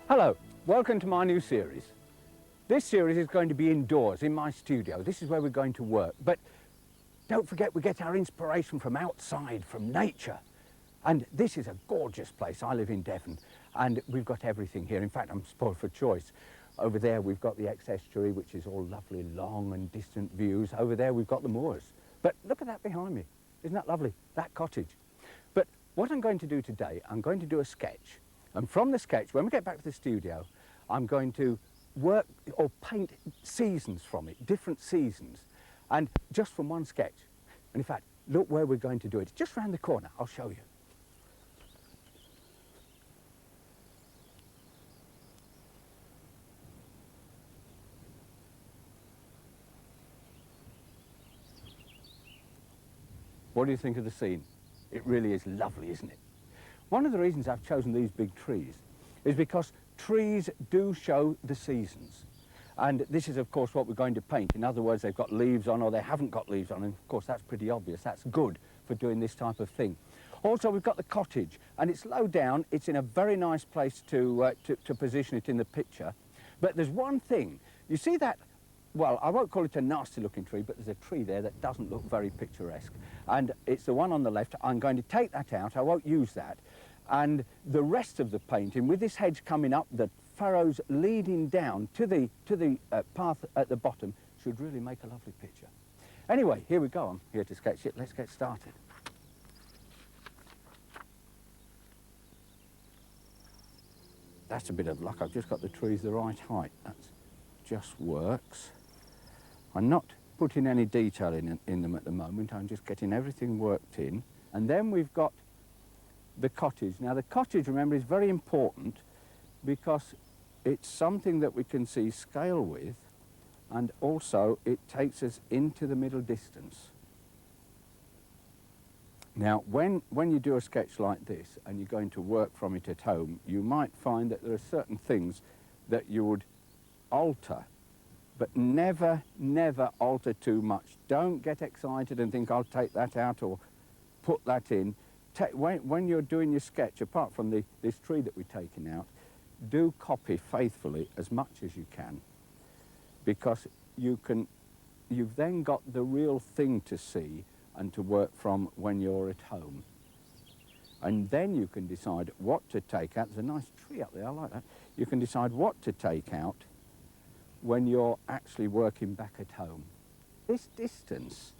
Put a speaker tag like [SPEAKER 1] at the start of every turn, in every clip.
[SPEAKER 1] Hello, welcome to my new series. This series is going to be indoors in my studio. This is where we're going to work. But don't forget, we get our inspiration from outside, from nature. And this is a gorgeous place. I live in Devon and we've got everything here. In fact, I'm spoiled for choice. Over there we've got the ex-estuary, which is all lovely, long and distant views. Over there we've got the moors. But look at that behind me. Isn't that lovely? That cottage. But what I'm going to do today, I'm going to do a sketch. And from the sketch, when we get back to the studio, I'm going to work or paint seasons from it, different seasons, and just from one sketch. And in fact, look where we're going to do it. It's just round the corner. I'll show you. What do you think of the scene? It really is lovely, isn't it? One of the reasons I've chosen these big trees is because trees do show the seasons. And this is, of course, what we're going to paint. In other words, they've got leaves on or they haven't got leaves on. And, of course, that's pretty obvious. That's good for doing this type of thing. Also, we've got the cottage. And it's low down. It's in a very nice place to position it in the picture. But there's one thing. You see that? Well, I won't call it a nasty-looking tree, but there's a tree there that doesn't look very picturesque. And it's the one on the left. I'm going to take that out. I won't use that. And the rest of the painting, with this hedge coming up, the furrows leading down to the path at the bottom, should really make a lovely picture. Anyway, here we go. I'm here to sketch it. Let's get started. That's a bit of luck. I've just got the trees the right height. That just works. I'm not putting any detail in them at the moment. I'm just getting everything worked in. And then we've got the cottage. Now the cottage, remember, is very important because it's something that we can see scale with, and also it takes us into the middle distance. Now when you do a sketch like this and you're going to work from it at home, you might find that there are certain things that you would alter, but never alter too much. Don't get excited and think I'll take that out or put that in. When you're doing your sketch, apart from this tree that we're taking out, do copy faithfully as much as you can, because you've then got the real thing to see and to work from when you're at home. And then you can decide what to take out. There's a nice tree up there, I like that. You can decide what to take out when you're actually working back at home. This distance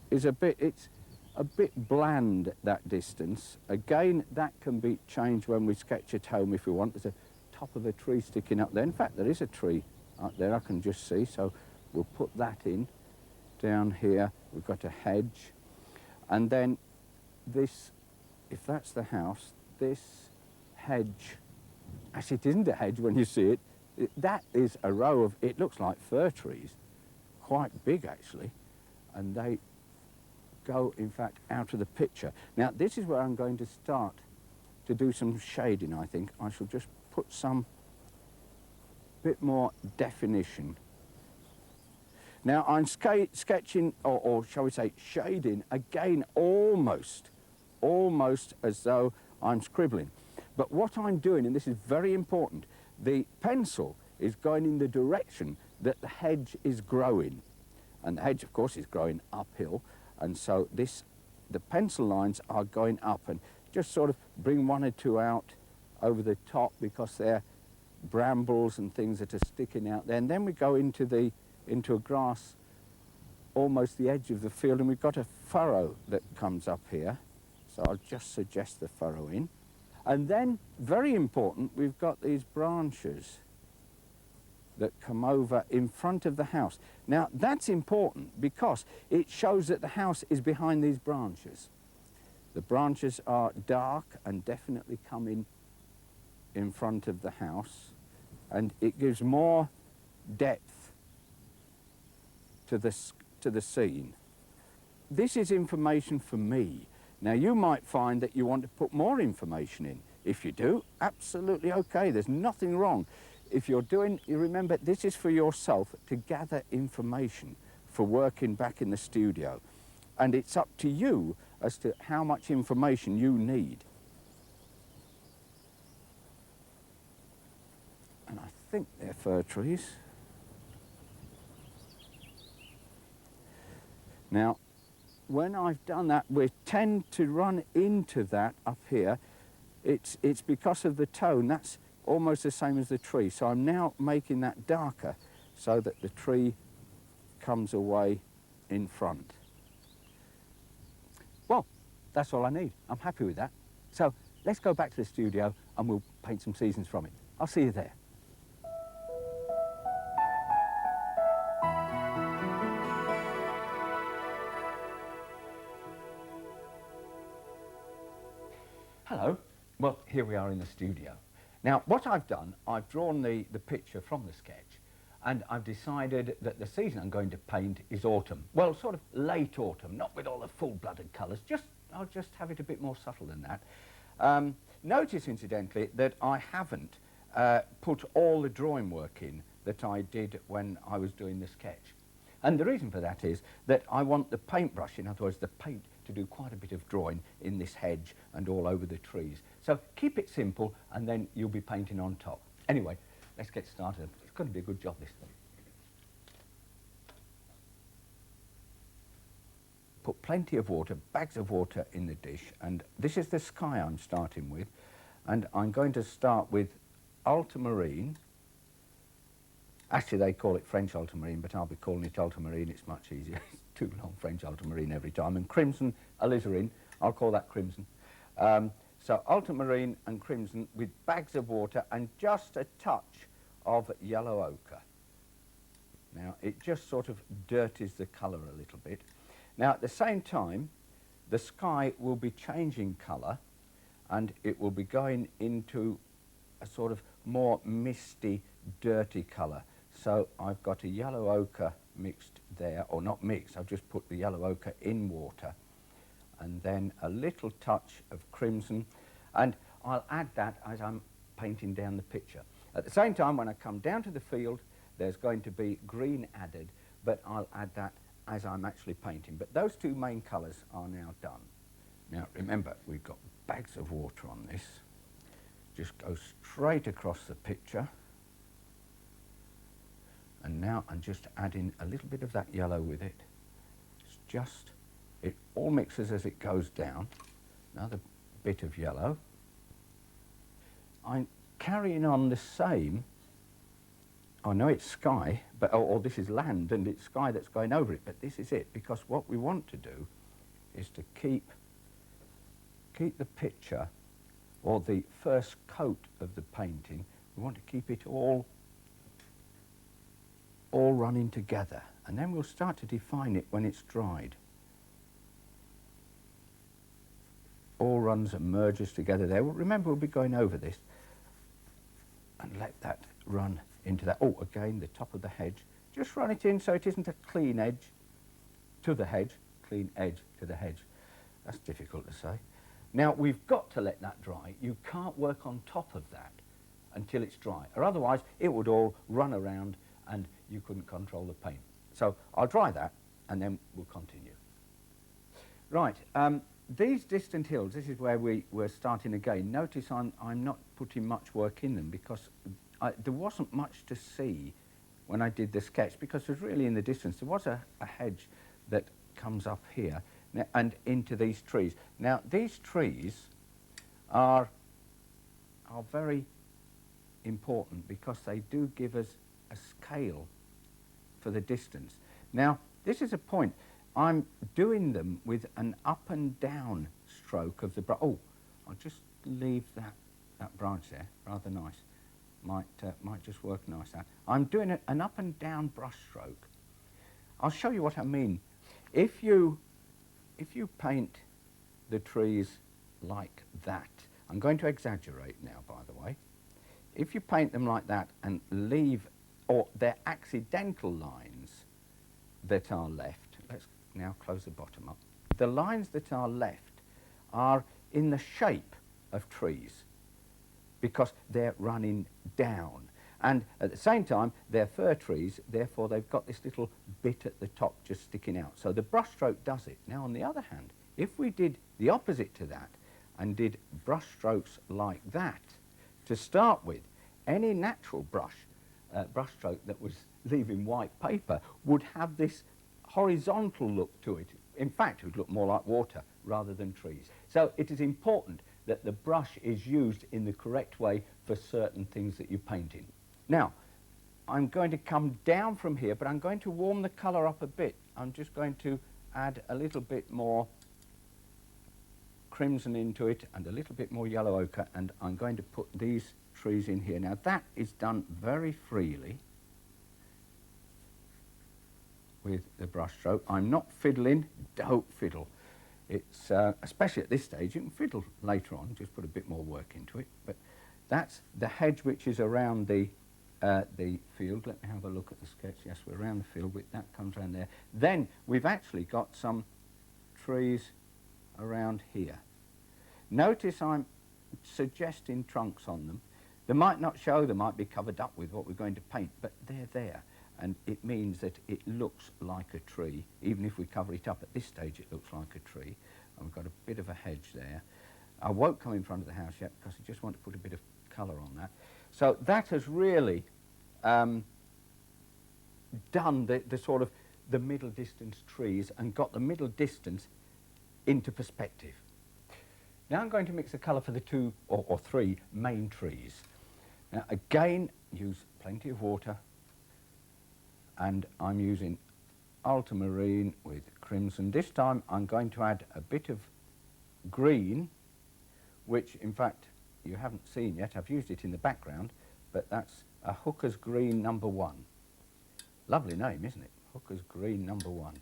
[SPEAKER 1] is it's a bit bland, that distance. Again, that can be changed when we sketch at home if we want. There's a top of a tree sticking up there. In fact, there is a tree up there I can just see, so we'll put that in. Down here, we've got a hedge. And then this, if that's the house, this hedge, actually it isn't a hedge when you see it, that is a row of, it looks like fir trees, quite big actually, and they go, in fact, out of the picture. Now, this is where I'm going to start to do some shading, I think. I shall just put some bit more definition. Now, I'm sketching, or shall we say, shading, again, almost as though I'm scribbling. But what I'm doing, and this is very important, the pencil is going in the direction that the hedge is growing. And the hedge, of course, is growing uphill. And so the pencil lines are going up, and just sort of bring one or two out over the top because they're brambles and things that are sticking out there. And then we go into a grass, almost the edge of the field, and we've got a furrow that comes up here. So I'll just suggest the furrow in. And then, very important, we've got these branches that come over in front of the house. Now, that's important because it shows that the house is behind these branches. The branches are dark and definitely come in front of the house, and it gives more depth to the scene. This is information for me. Now, you might find that you want to put more information in. If you do, absolutely okay. There's nothing wrong. If you're doing, you remember, this is for yourself to gather information for working back in the studio. And it's up to you as to how much information you need. think they're fir trees. Now, when I've done that, we tend to run into that up here. It's because of the tone. That's almost the same as the tree. So I'm now making that darker so that the tree comes away in front. Well, that's all I need. I'm happy with that. So let's go back to the studio and we'll paint some seasons from it. I'll see you there. Hello. Well, here we are in the studio. Now, what I've done, I've drawn the picture from the sketch, and I've decided that the season I'm going to paint is autumn. Well, sort of late autumn, not with all the full-blooded colours, I'll just have it a bit more subtle than that. Notice, incidentally, that I haven't put all the drawing work in that I did when I was doing the sketch. And the reason for that is that I want the paintbrush, in other words, the paint, to do quite a bit of drawing in this hedge and all over the trees. So keep it simple and then you'll be painting on top. Anyway, let's get started. It's going to be a good job this time. Put plenty of water, bags of water in the dish, and this is the sky I'm starting with, and I'm going to start with ultramarine. Actually, they call it French ultramarine, but I'll be calling it ultramarine. It's much easier. It's too long, French ultramarine every time. And crimson alizarin, I'll call that crimson. So ultramarine and crimson with bags of water and just a touch of yellow ochre. Now, it just sort of dirties the colour a little bit. Now, at the same time, the sky will be changing colour and it will be going into a sort of more misty, dirty colour. So I've got a yellow ochre mixed there, or not mixed, I've just put the yellow ochre in water, and then a little touch of crimson, and I'll add that as I'm painting down the picture. At the same time, when I come down to the field, there's going to be green added, but I'll add that as I'm actually painting. But those two main colours are now done. Now remember, we've got bags of water on this. Just go straight across the picture. And now I'm just adding a little bit of that yellow with it. It's just, it all mixes as it goes down. Another bit of yellow. I'm carrying on the same. I know it's sky, but or this is land and it's sky that's going over it, but this is it, because what we want to do is to keep the picture, or the first coat of the painting, we want to keep it all running together, and then we'll start to define it when it's dried. All runs and merges together there. Well, remember, we'll be going over this, and let that run into that. Oh, again, the top of the hedge. Just run it in so it isn't a clean edge to the hedge, clean edge to the hedge. That's difficult to say. Now, we've got to let that dry. You can't work on top of that until it's dry, or otherwise it would all run around and you couldn't control the paint. So I'll dry that and then we'll continue. Right, these distant hills, this is where we're starting again. Notice I'm not putting much work in them because there wasn't much to see when I did the sketch, because there's really in the distance, there was a hedge that comes up here and into these trees. Now, these trees are very important because they do give us a scale for the distance. Now, this is a point. I'm doing them with an up and down stroke of the brush. Oh, I'll just leave that branch there, rather nice. Might just work nice out. I'm doing an up and down brush stroke. I'll show you what I mean. If you paint the trees like that, I'm going to exaggerate now, by the way. If you paint them like that and leave, or they're accidental lines that are left, let's now close the bottom up. The lines that are left are in the shape of trees because they're running down. And at the same time, they're fir trees, therefore they've got this little bit at the top just sticking out. So the brush stroke does it. Now, on the other hand, if we did the opposite to that and did brush strokes like that, to start with, any natural brush brushstroke that was leaving white paper would have this horizontal look to it. In fact, it would look more like water rather than trees. So it is important that the brush is used in the correct way for certain things that you're painting. Now, I'm going to come down from here, but I'm going to warm the colour up a bit. I'm just going to add a little bit more crimson into it and a little bit more yellow ochre, and I'm going to put these trees in here. Now that is done very freely with the brush stroke. I'm not fiddling, don't fiddle. It's, especially at this stage, you can fiddle later on, just put a bit more work into it. But that's the hedge which is around the field. Let me have a look at the sketch. Yes, we're around the field, that comes around there. Then we've actually got some trees around here. Notice I'm suggesting trunks on them. They might not show, they might be covered up with what we're going to paint, but they're there. And it means that it looks like a tree. Even if we cover it up at this stage, it looks like a tree. And we've got a bit of a hedge there. I won't come in front of the house yet because I just want to put a bit of colour on that. So that has really done the sort of the middle distance trees and got the middle distance into perspective. Now I'm going to mix the colour for the two or three main trees. Now again, use plenty of water, and I'm using ultramarine with crimson. This time I'm going to add a bit of green, which in fact you haven't seen yet. I've used it in the background, but that's a Hooker's Green number 1. Lovely name, isn't it? Hooker's Green number 1.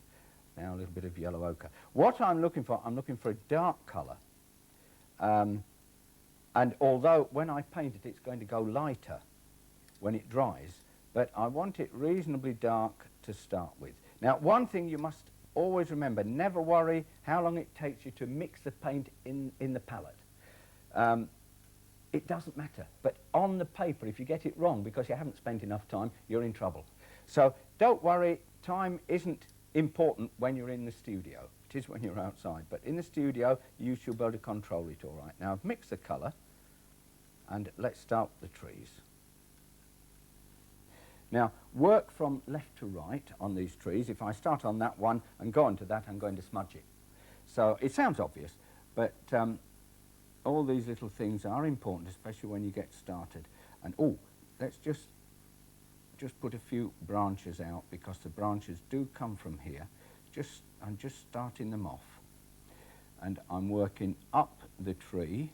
[SPEAKER 1] Now a little bit of yellow ochre. What I'm looking for a dark colour. And although when I paint it, it's going to go lighter when it dries, but I want it reasonably dark to start with. Now, one thing you must always remember, never worry how long it takes you to mix the paint in the palette. It doesn't matter, but on the paper, if you get it wrong because you haven't spent enough time, you're in trouble. So don't worry, time isn't important when you're in the studio. It is when you're outside, but in the studio, you should be able to control it all right. Now, I've mixed the colour, and let's start with the trees. Now, work from left to right on these trees. If I start on that one and go on to that, I'm going to smudge it. So it sounds obvious, but all these little things are important, especially when you get started. And oh, let's just put a few branches out, because the branches do come from here. I'm just starting them off, and I'm working up the tree.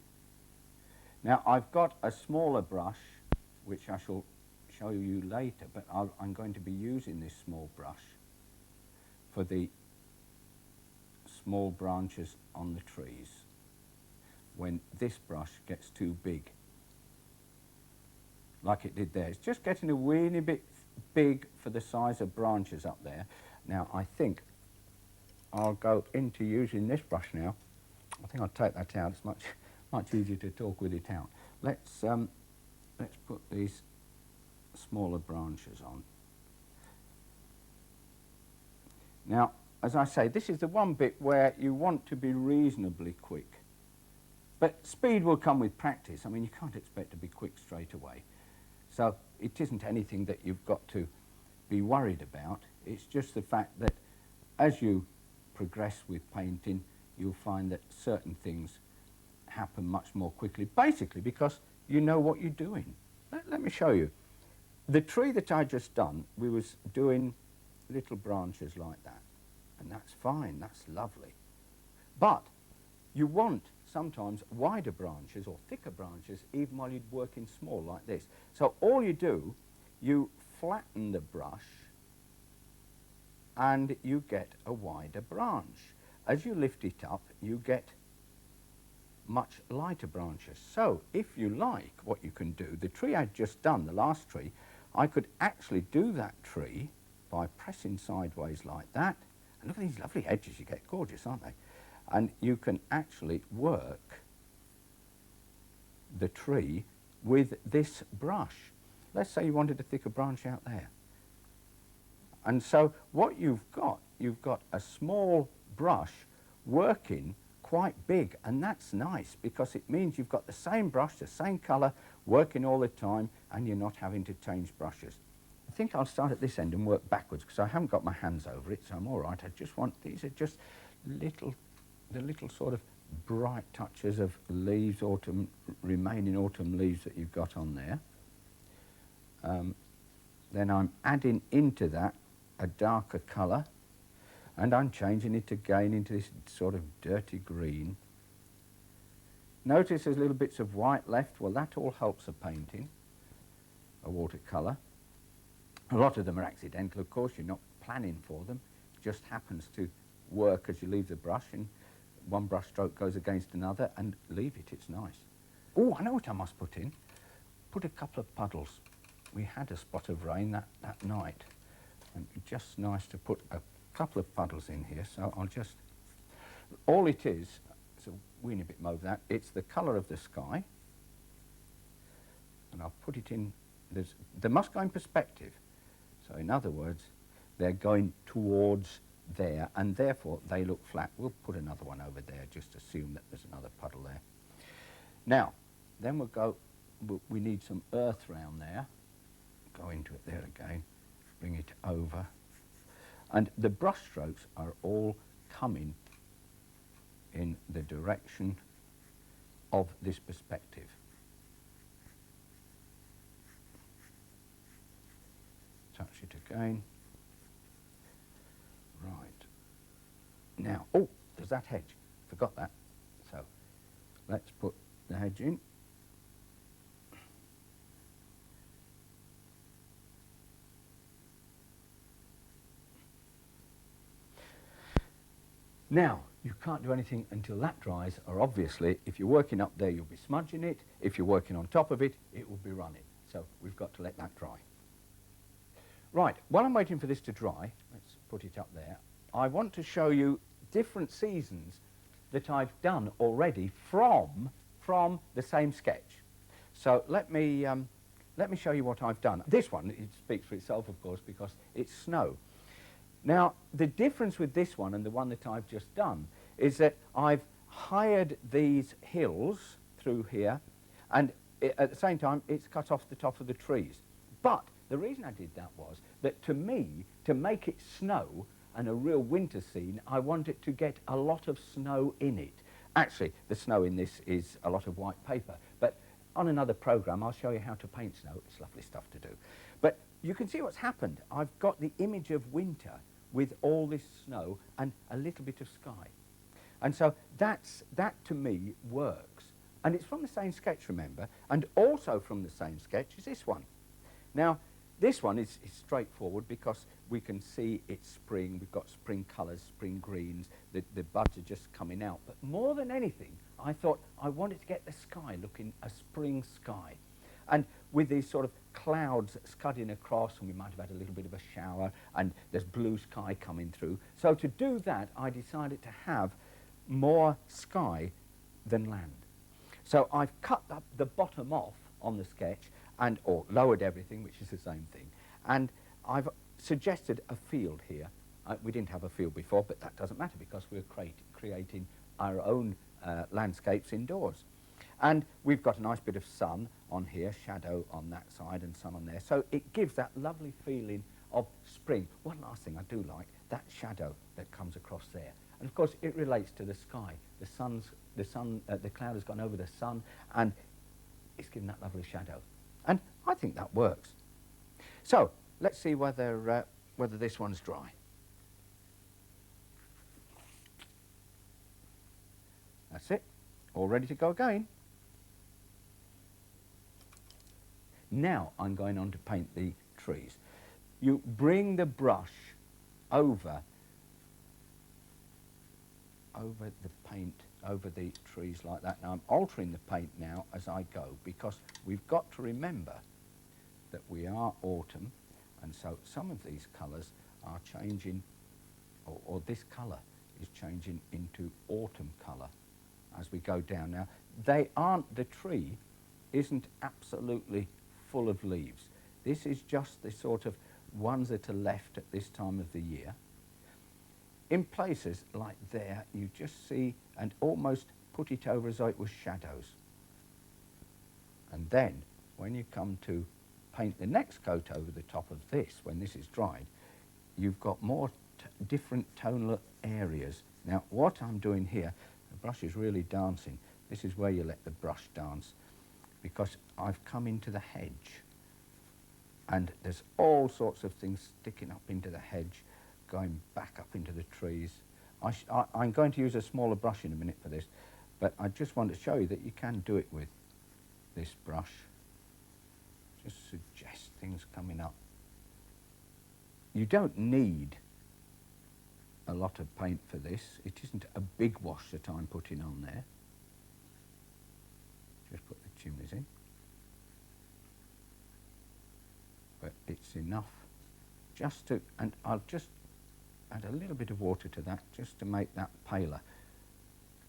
[SPEAKER 1] Now I've got a smaller brush, which I shall show you later, but I'm going to be using this small brush for the small branches on the trees when this brush gets too big, like it did there. It's just getting a weeny bit big for the size of branches up there. Now I think I'll go into using this brush now. I think I'll take that out. It's much easier to talk with it out. Let's put these smaller branches on. Now, as I say, this is the one bit where you want to be reasonably quick. But speed will come with practice. I mean, you can't expect to be quick straight away. So it isn't anything that you've got to be worried about. It's just the fact that as you progress with painting, you'll find that certain things happen much more quickly, basically because you know what you're doing. Let me show you. The tree that I just done, we was doing little branches like that, and that's fine, that's lovely. But you want sometimes wider branches or thicker branches even while you're working small like this. So all you do, you flatten the brush and you get a wider branch. As you lift it up, you get much lighter branches. So if you like, what you can do, the tree I'd just done, the last tree, I could actually do that tree by pressing sideways like that. And look at these lovely edges you get, gorgeous, aren't they? And you can actually work the tree with this brush. Let's say you wanted a thicker branch out there. And so what you've got a small brush working quite big, and that's nice because it means you've got the same brush, the same colour, working all the time, and you're not having to change brushes. think I'll start at this end and work backwards because I haven't got my hands over it, so I'm all right. I just want, these are just the little sort of bright touches of leaves, remaining autumn leaves that you've got on there. Then I'm adding into that a darker colour, and I'm changing it again into this sort of dirty green. Notice there's little bits of white left. Well, that all helps a painting, a watercolour. A lot of them are accidental, of course. You're not planning for them. It just happens to work as you leave the brush, and one brush stroke goes against another, and leave it, it's nice. Oh, I know what I must put in. Put a couple of puddles. We had a spot of rain that night, and just nice to put a couple of puddles in here, so I'll just, all it is, so weenie bit over that, it's the colour of the sky, and I'll put it in, they must go in perspective, so in other words, they're going towards there, and therefore they look flat. We'll put another one over there, just assume that there's another puddle there. Now, then we need some earth round there, go into it there again, bring it over, and the brush strokes are all coming in the direction of this perspective. Touch it again. Right. Now, oh, there's that hedge. Forgot that. So, let's put the hedge in. Now, you can't do anything until that dries, or obviously, if you're working up there, you'll be smudging it. If you're working on top of it, it will be running. So we've got to let that dry. Right, while I'm waiting for this to dry, let's put it up there, I want to show you different seasons that I've done already from the same sketch. So let me show you what I've done. This one, it speaks for itself, of course, because it's snow. Now, the difference with this one and the one that I've just done is that I've hired these hills through here, and at the same time, it's cut off the top of the trees. But the reason I did that was that, to me, to make it snow and a real winter scene, I wanted to get a lot of snow in it. Actually, the snow in this is a lot of white paper, but on another programme, I'll show you how to paint snow. It's lovely stuff to do. But you can see what's happened. I've got the image of winter with all this snow and a little bit of sky. And so that to me works. And it's from the same sketch, remember, and also from the same sketch is this one. Now, this one is straightforward because we can see it's spring. We've got spring colours, spring greens. The buds are just coming out. But more than anything, I thought I wanted to get the sky looking a spring sky. And with these sort of clouds scudding across, and we might have had a little bit of a shower, and there's blue sky coming through. So to do that, I decided to have more sky than land. So I've cut up the bottom off on the sketch, or lowered everything, which is the same thing. And I've suggested a field here. We didn't have a field before, but that doesn't matter because we're creating our own landscapes indoors. And we've got a nice bit of sun on here, shadow on that side and sun on there. So it gives that lovely feeling of spring. One last thing I do like, that shadow that comes across there. And of course it relates to the sky. The cloud has gone over the sun and it's given that lovely shadow. And I think that works. So let's see whether this one's dry. That's it, all ready to go again. Now I'm going on to paint the trees. You bring the brush over the paint, over the trees like that. Now I'm altering the paint now as I go because we've got to remember that we are autumn, and so some of these colours are changing, or this colour is changing into autumn colour as we go down. Now the tree isn't absolutely full of leaves. This is just the sort of ones that are left at this time of the year. In places like there, you just see and almost put it over as though it was shadows. And then, when you come to paint the next coat over the top of this, when this is dried, you've got more different tonal areas. Now, what I'm doing here, the brush is really dancing. This is where you let the brush dance, because I've come into the hedge, and there's all sorts of things sticking up into the hedge, going back up into the trees. I'm going to use a smaller brush in a minute for this, but I just want to show you that you can do it with this brush. Just suggest things coming up. You don't need a lot of paint for this. It isn't a big wash that I'm putting on there. Just put the chimneys in. But it's enough just to, and I'll just add a little bit of water to that just to make that paler,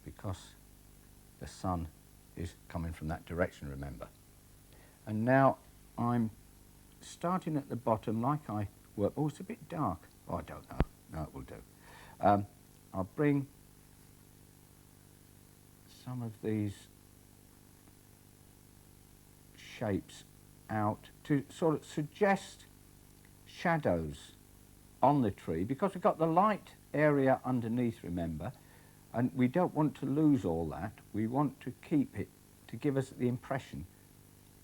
[SPEAKER 1] because the sun is coming from that direction, remember. And now I'm starting at the bottom like I work. Oh, it's a bit dark. Oh, I don't know. No, it will do. I'll bring some of these shapes out to sort of suggest shadows on the tree, because we've got the light area underneath, remember, and we don't want to lose all that. We want to keep it to give us the impression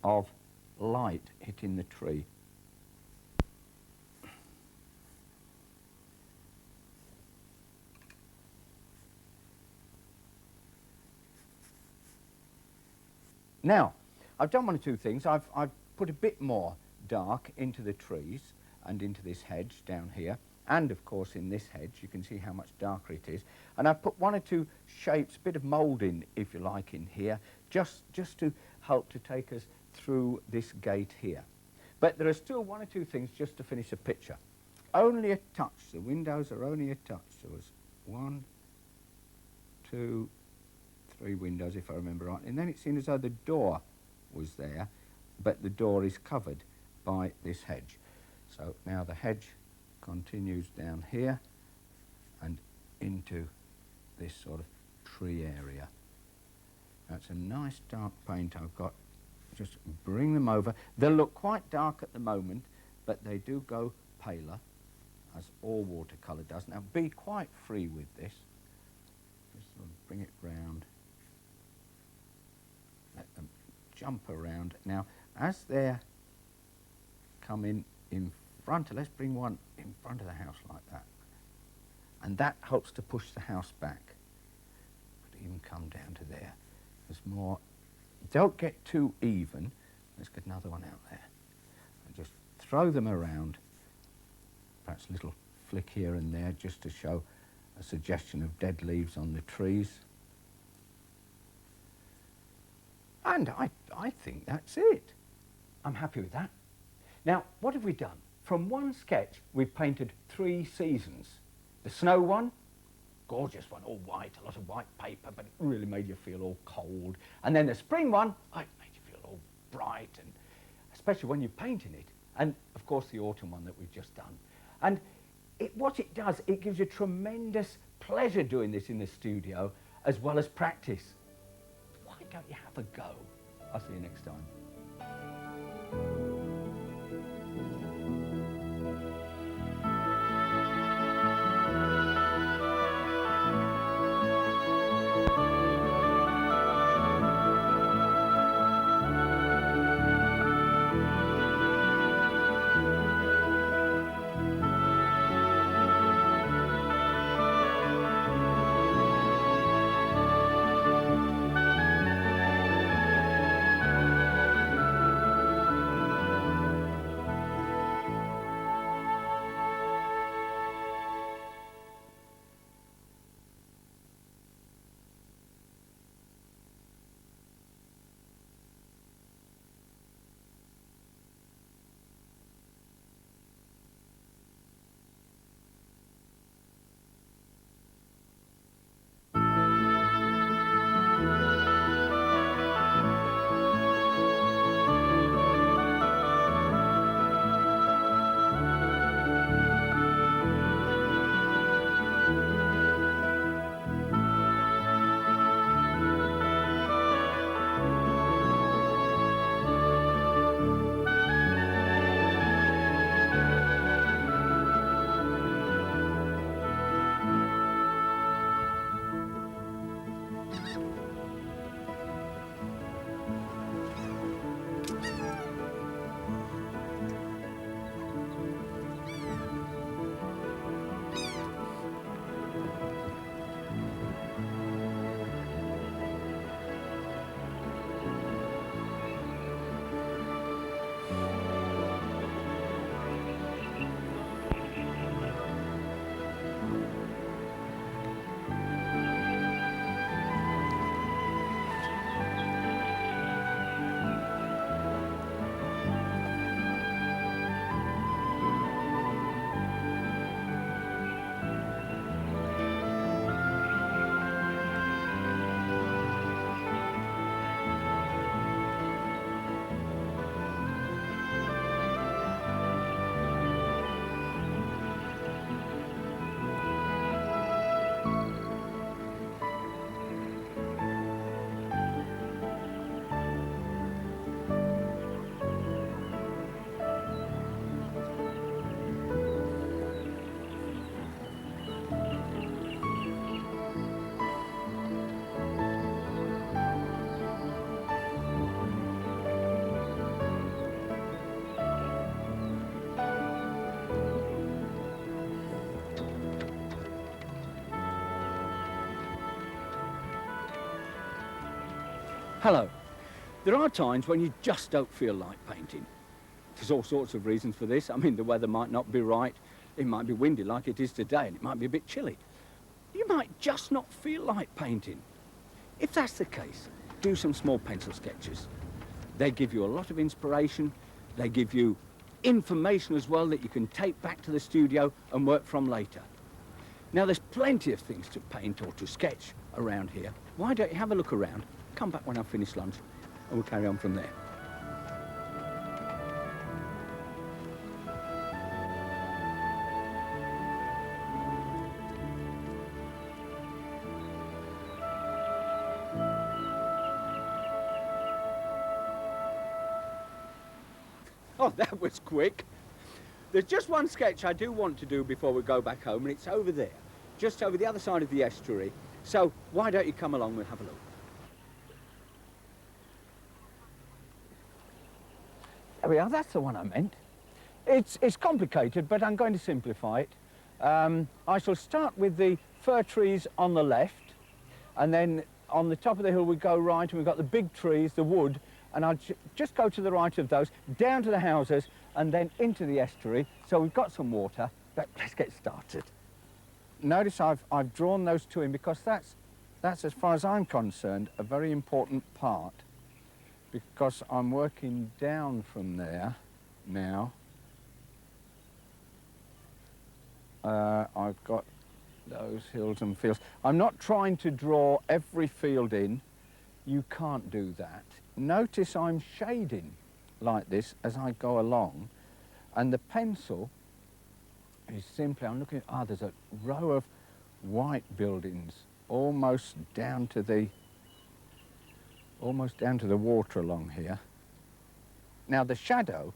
[SPEAKER 1] of light hitting the tree. Now, I've done one or two things. I've put a bit more dark into the trees and into this hedge down here, and of course in this hedge you can see how much darker it is. And I've put one or two shapes, a bit of moulding if you like, in here, just to help to take us through this gate here. But there are still one or two things just to finish a picture. Only a touch. The windows are only a touch. There was 1, 2, 3 windows, if I remember right, and then it seemed as though the door was there, but the door is covered by this hedge. So now the hedge continues down here and into this sort of tree area. That's a nice dark paint I've got. Just bring them over. They'll look quite dark at the moment, but they do go paler, as all watercolour does. Now be quite free with this. Just sort of bring it round. Let them jump around. Now, as they're coming in front, let's bring one in front of the house like that. And that helps to push the house back. But even come down to there. There's more. Don't get too even. Let's get another one out there. And just throw them around. Perhaps a little flick here and there just to show a suggestion of dead leaves on the trees. And I think that's it. I'm happy with that. Now, what have we done? From one sketch, we've painted 3 seasons. The snow one, gorgeous one, all white, a lot of white paper, but it really made you feel all cold. And then the spring one, it made you feel all bright, and especially when you're painting it. And, of course, the autumn one that we've just done. And what it does, it gives you tremendous pleasure doing this in the studio, as well as practice. Why don't you have a go? I'll see you next time. Hello. There are times when you just don't feel like painting. There's all sorts of reasons for this. I mean, the weather might not be right. It might be windy like it is today, and it might be a bit chilly. You might just not feel like painting. If that's the case, do some small pencil sketches. They give you a lot of inspiration. They give you information as well that you can take back to the studio and work from later. Now, there's plenty of things to paint or to sketch around here. Why don't you have a look around, come back when I've finished lunch, and we'll carry on from there. Oh, that was quick. There's just one sketch I do want to do before we go back home, and it's over there, just over the other side of the estuary. So why don't you come along, we'll have a look. There we are, that's the one I meant. It's complicated, but I'm going to simplify it. I shall start with the fir trees on the left, and then on the top of the hill we go right, and we've got the big trees, the wood, and I'll just go to the right of those, down to the houses, and then into the estuary. So we've got some water, but let's get started. Notice I've drawn those two in because that's, as far as I'm concerned, a very important part, because I'm working down from there now. I've got those hills and fields. I'm not trying to draw every field in. You can't do that. Notice I'm shading like this as I go along, and the pencil is simply, I'm looking at, there's a row of white buildings almost down to the water along here. Now the shadow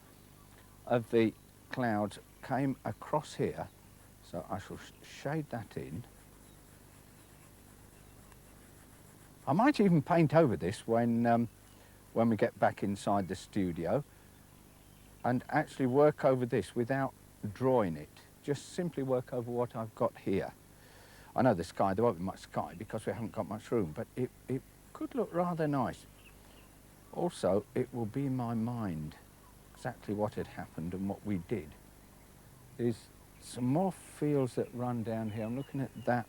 [SPEAKER 1] of the clouds came across here, so I shall shade that in. I might even paint over this when we get back inside the studio, and actually work over this without drawing it. Just simply work over what I've got here. I know the sky, there won't be much sky because we haven't got much room, but it could look rather nice. Also, it will be in my mind exactly what had happened and what we did. There's some more fields that run down here. I'm looking at that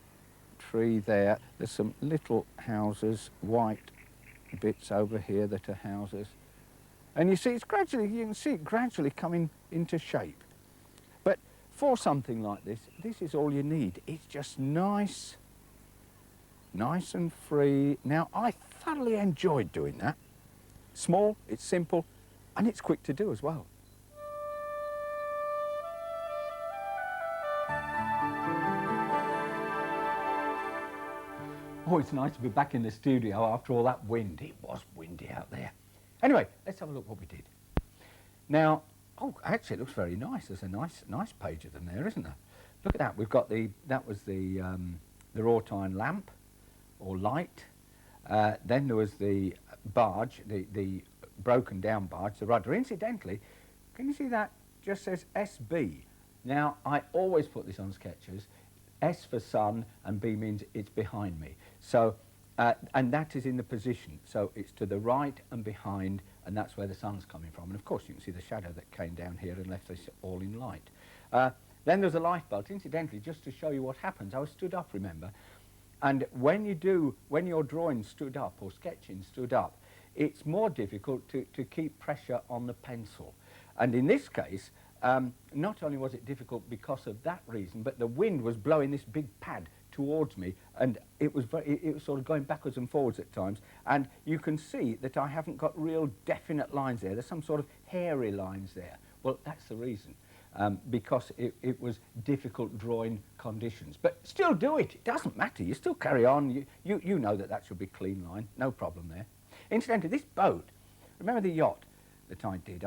[SPEAKER 1] tree there. There's some little houses, white bits over here that are houses. And you see, you can see it gradually coming into shape. But for something like this, this is all you need. It's just nice and free. Now, I thoroughly enjoyed doing that. Small, it's simple, and it's quick to do as well. Oh, it's nice to be back in the studio after all that wind. It was windy out there. Anyway, let's have a look what we did. Now, oh, actually it looks very nice. There's a nice page of them there, isn't there? Look at that. We've got that was the wrought iron lamp, or light. Then there was the barge, the broken down barge, the rudder. Incidentally, can you see that just says SB? Now, I always put this on sketches. S for sun, and B means it's behind me. So, and that is in the position. So it's to the right and behind, and that's where the sun's coming from. And of course, you can see the shadow that came down here and left us all in light. Then there's a lifeboat. Incidentally, just to show you what happens, I was stood up, remember? And when you're drawing stood up or sketching stood up, it's more difficult to keep pressure on the pencil. And in this case, not only was it difficult because of that reason, but the wind was blowing this big pad towards me, and it was sort of going backwards and forwards at times. And you can see that I haven't got real definite lines there. There's some sort of hairy lines there. Well, that's the reason, because it was difficult drawing conditions. But still do it. It doesn't matter. You still carry on. You know that should be clean line. No problem there. Incidentally, this boat, remember the yacht that I did?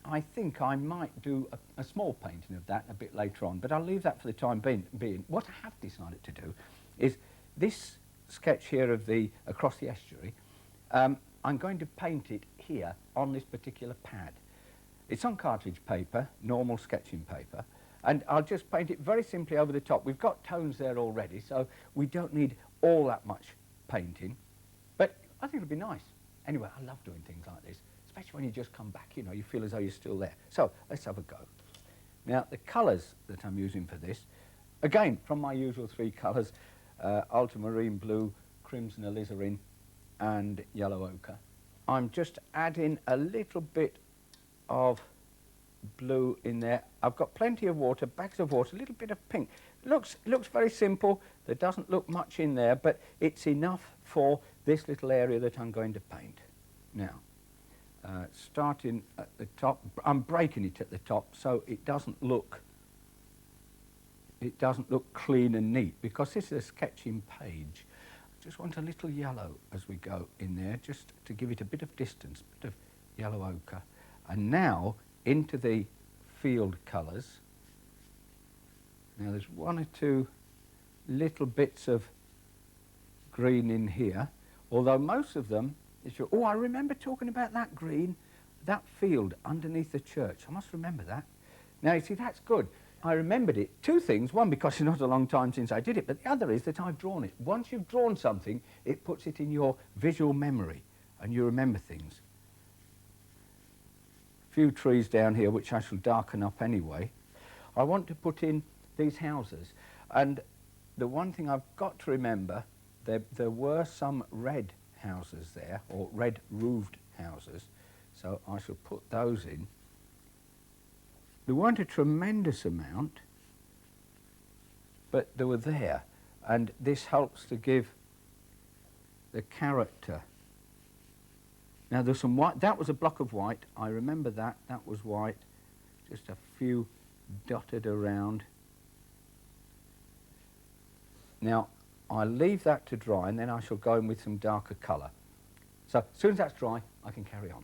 [SPEAKER 1] I think I might do a small painting of that a bit later on, but I'll leave that for the time being. What I have decided to do is this sketch here of across the estuary. I'm going to paint it here on this particular pad. It's on cartridge paper, normal sketching paper, and I'll just paint it very simply over the top. We've got tones there already, so we don't need all that much painting, but I think it'll be nice. Anyway, I love doing things like this, especially when you just come back, you know, you feel as though you're still there. So let's have a go. Now, the colours that I'm using for this, again, from my usual 3 colours, ultramarine blue, crimson alizarin, and yellow ochre. I'm just adding a little bit of blue in there. I've got plenty of water, bags of water, a little bit of pink. Looks very simple. There doesn't look much in there, but it's enough for this little area that I'm going to paint. Now, starting at the top, I'm breaking it at the top so it doesn't look clean and neat, because this is a sketching page. I just want a little yellow as we go in there, just to give it a bit of distance, a bit of yellow ochre. And now into the field colours. Now there's 1 or 2 little bits of green in here, although most of them, oh, I remember talking about that green, that field underneath the church. I must remember that. Now you see, that's good. I remembered it. 2 things. 1, because it's not a long time since I did it, but the other is that I've drawn it. Once you've drawn something, it puts it in your visual memory and you remember things. Few trees down here which I shall darken up anyway. I want to put in these houses, and the one thing I've got to remember, there were some red houses there, or red roofed houses, so I shall put those in. There weren't a tremendous amount, but they were there, and this helps to give the character. Now there's some white, that was a block of white, I remember that, that was white, just a few dotted around. Now I'll leave that to dry and then I shall go in with some darker colour. So as soon as that's dry, I can carry on.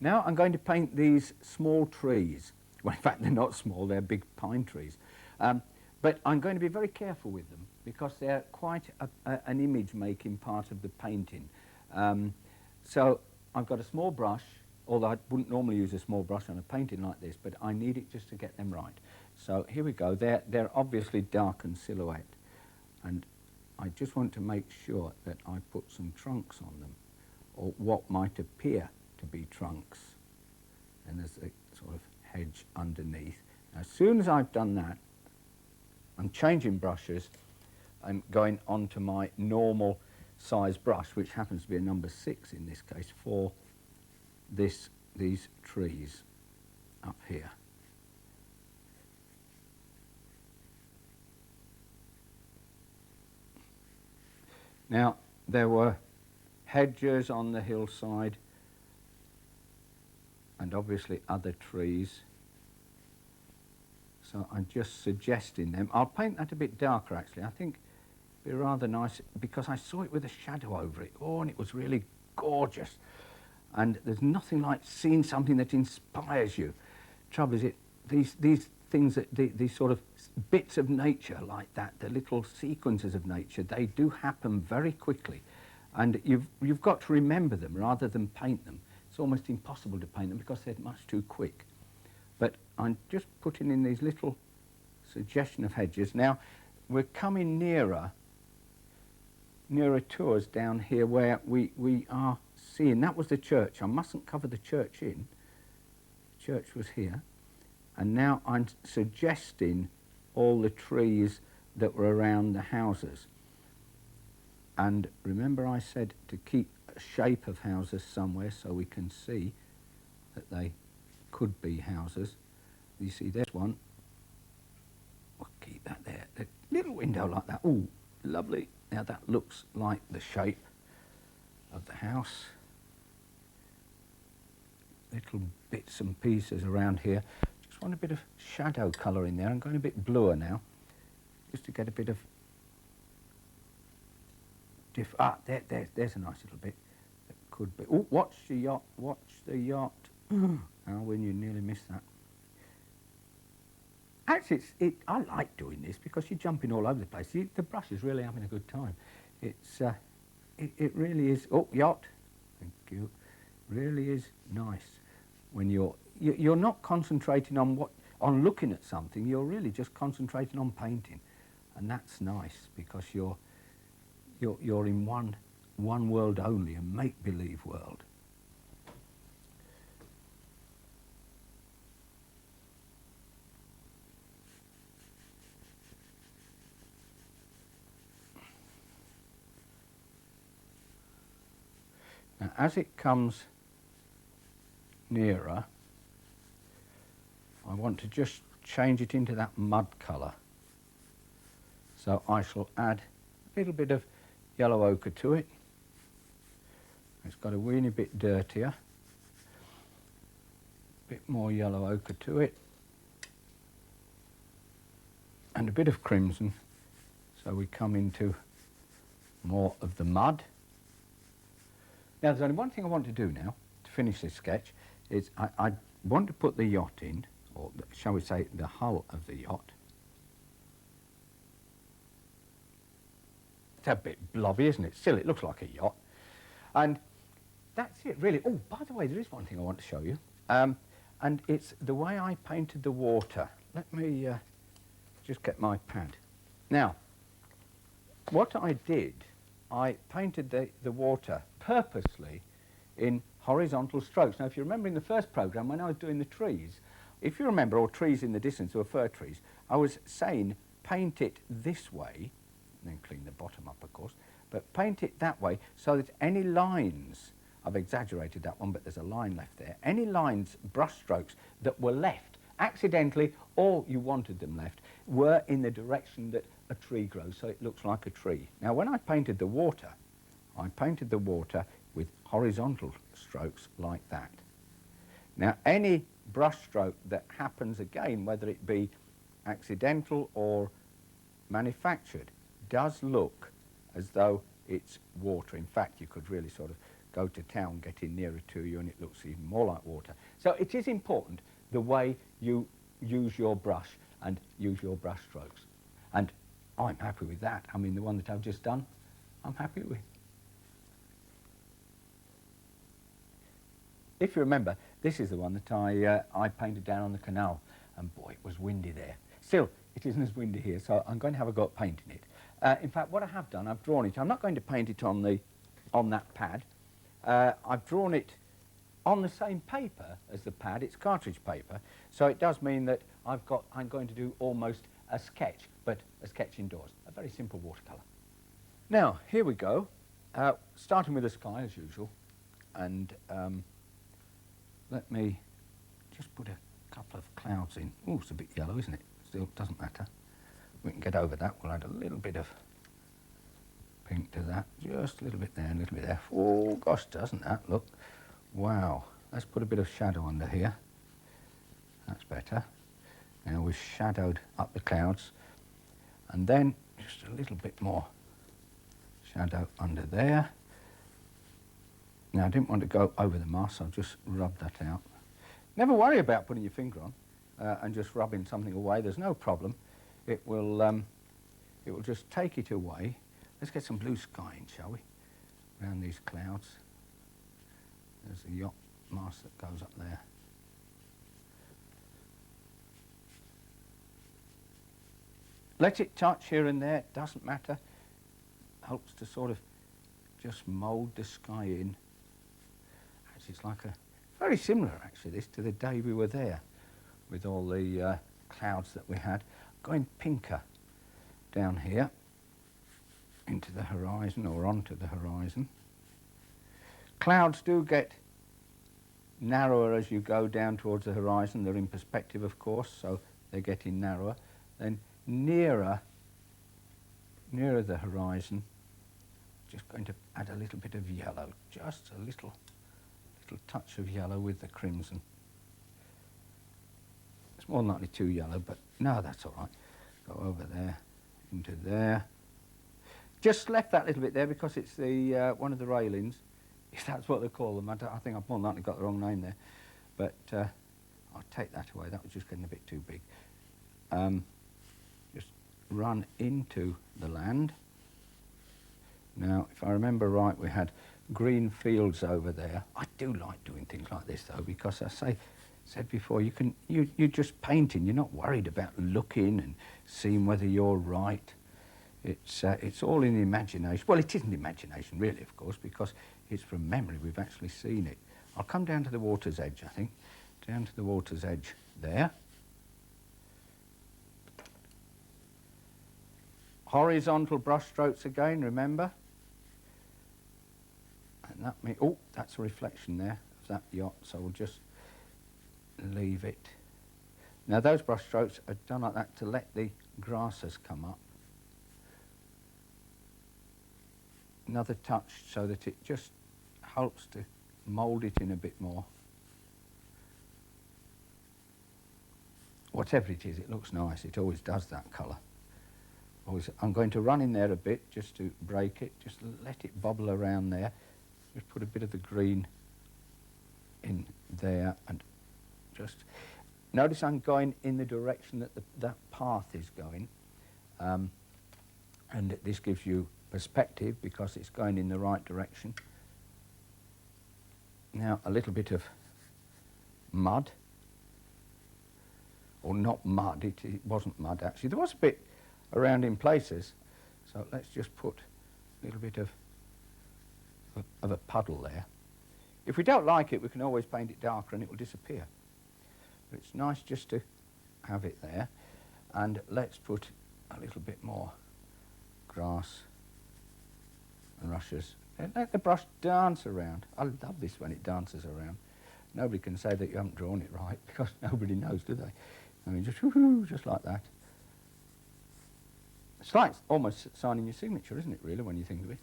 [SPEAKER 1] Now I'm going to paint these small trees. Well, in fact, they're not small, they're big pine trees. But I'm going to be very careful with them because they're quite an image-making part of the painting. So I've got a small brush, although I wouldn't normally use a small brush on a painting like this, but I need it just to get them right. So here we go. They're obviously darkened silhouette, and I just want to make sure that I put some trunks on them, or what might appear to be trunks. And there's a sort of hedge underneath. Now, as soon as I've done that, I'm changing brushes. I'm going on to my normal size brush, which happens to be a number 6 in this case, for these trees up here. Now, there were hedges on the hillside and obviously other trees. So I'm just suggesting them. I'll paint that a bit darker actually. I think it'd be rather nice because I saw it with a shadow over it. Oh, and it was really gorgeous. And there's nothing like seeing something that inspires you. Trouble is, these things, these sort of bits of nature like that, the little sequences of nature, they do happen very quickly. And you've got to remember them rather than paint them. It's almost impossible to paint them because they're much too quick. But I'm just putting in these little suggestion of hedges. Now, we're coming nearer to us down here where we are seeing, that was the church. I mustn't cover the church in. The church was here. And now I'm suggesting all the trees that were around the houses. And remember I said to keep a shape of houses somewhere so we can see that they could be houses. You see there's one. We'll keep that there. A little window like that. Oh, lovely. Now that looks like the shape of the house. Little bits and pieces around here. Just want a bit of shadow colour in there. I'm going a bit bluer now, just to get a bit of there's a nice little bit that could be. Oh, watch the yacht, watch the yacht. Alwyn, you nearly missed that. Actually, I like doing this because you're jumping all over the place. The brush is really having a good time. It really is. Oh, yacht. Thank you. Really is nice when you're not concentrating on looking at something. You're really just concentrating on painting, and that's nice because you're in one one world only, a make-believe world. Now, as it comes nearer, I want to just change it into that mud colour. So I shall add a little bit of yellow ochre to it. It's got a weeny bit dirtier. A bit more yellow ochre to it. And a bit of crimson. So we come into more of the mud. Now there's only one thing I want to do now to finish this sketch is I want to put the yacht in, or shall we say the hull of the yacht. It's a bit blobby, isn't it? Still, it looks like a yacht. And that's it, really. Oh, by the way, there is one thing I want to show you. And it's the way I painted the water. Let me just get my pad. Now, what I did, I painted the water purposely in horizontal strokes. Now, if you remember in the first programme, when I was doing the trees, if you remember, or trees in the distance, or fir trees, I was saying paint it this way, and then clean the bottom up, of course, but paint it that way so that any lines, I've exaggerated that one, but there's a line left there, any lines, brush strokes that were left accidentally, or you wanted them left, were in the direction that a tree grows, so it looks like a tree. Now, when I painted the water with horizontal strokes like that. Now, any brush stroke that happens again, whether it be accidental or manufactured, does look as though it's water. In fact, you could really sort of go to town, get in nearer to you, and it looks even more like water. So it is important the way you use your brush and use your brush strokes. And I'm happy with that. I mean, the one that I've just done, I'm happy with. If you remember, this is the one that I painted down on the canal, and boy, it was windy there. Still, it isn't as windy here, so I'm going to have a go at painting it. In fact, what I have done, I've drawn it. I'm not going to paint it on that pad. I've drawn it on the same paper as the pad. It's cartridge paper, so it does mean that I'm going to do almost a sketch, but a sketch indoors. A very simple watercolour. Now, here we go. Starting with the sky as usual, and let me just put a couple of clouds in. Oh, it's a bit yellow, isn't it? Still, doesn't matter. We can get over that. We'll add a little bit of pink to that. Just a little bit there, a little bit there. Oh, gosh, doesn't that look? Wow. Let's put a bit of shadow under here. That's better. Now we've shadowed up the clouds. And then just a little bit more shadow under there. Now, I didn't want to go over the moss, I'll just rub that out. Never worry about putting your finger on and just rubbing something away. There's no problem. It will just take it away. Let's get some blue sky in, shall we? Around these clouds. There's the yacht mast that goes up there. Let it touch here and there, it doesn't matter. Helps to sort of just mould the sky in. It's like very similar, actually, this to the day we were there with all the clouds that we had. Going pinker down here into the horizon or onto the horizon. Clouds do get narrower as you go down towards the horizon. They're in perspective, of course, so they're getting narrower. Then nearer the horizon, just going to add a little bit of yellow, just a little touch of yellow with the crimson. It's more than likely too yellow, but no, that's all right. Go over there, into there. Just left that little bit there because it's the one of the railings, if that's what they call them. I think I've more than likely got the wrong name there, but I'll take that away. That was just getting a bit too big. Just run into the land. Now, if I remember right, we had green fields over there. I do like doing things like this, though, because I said before, you're just painting. You're not worried about looking and seeing whether you're right. It's all in the imagination. Well, it isn't imagination, really, of course, because it's from memory. We've actually seen it. I'll come down to the water's edge, I think. Down to the water's edge there. Horizontal brush strokes again, remember? And that may, oh, that's a reflection there of that yacht, so we'll just leave it. Now those brush strokes are done like that to let the grasses come up. Another touch so that it just helps to mould it in a bit more. Whatever it is, it looks nice. It always does that colour. I'm going to run in there a bit just to break it, just let it bobble around there. Just put a bit of the green in there and just notice I'm going in the direction that that path is going, and this gives you perspective because it's going in the right direction. Now a little bit of mud, or not mud, it wasn't mud actually. There was a bit around in places, so let's just put a little bit of a puddle there. If we don't like it, we can always paint it darker and it will disappear. But it's nice just to have it there. And let's put a little bit more grass and rushes. And let the brush dance around. I love this when it dances around. Nobody can say that you haven't drawn it right because nobody knows, do they? I mean, just whoo-hoo, just like that. It's like almost signing your signature, isn't it, really, when you think of it?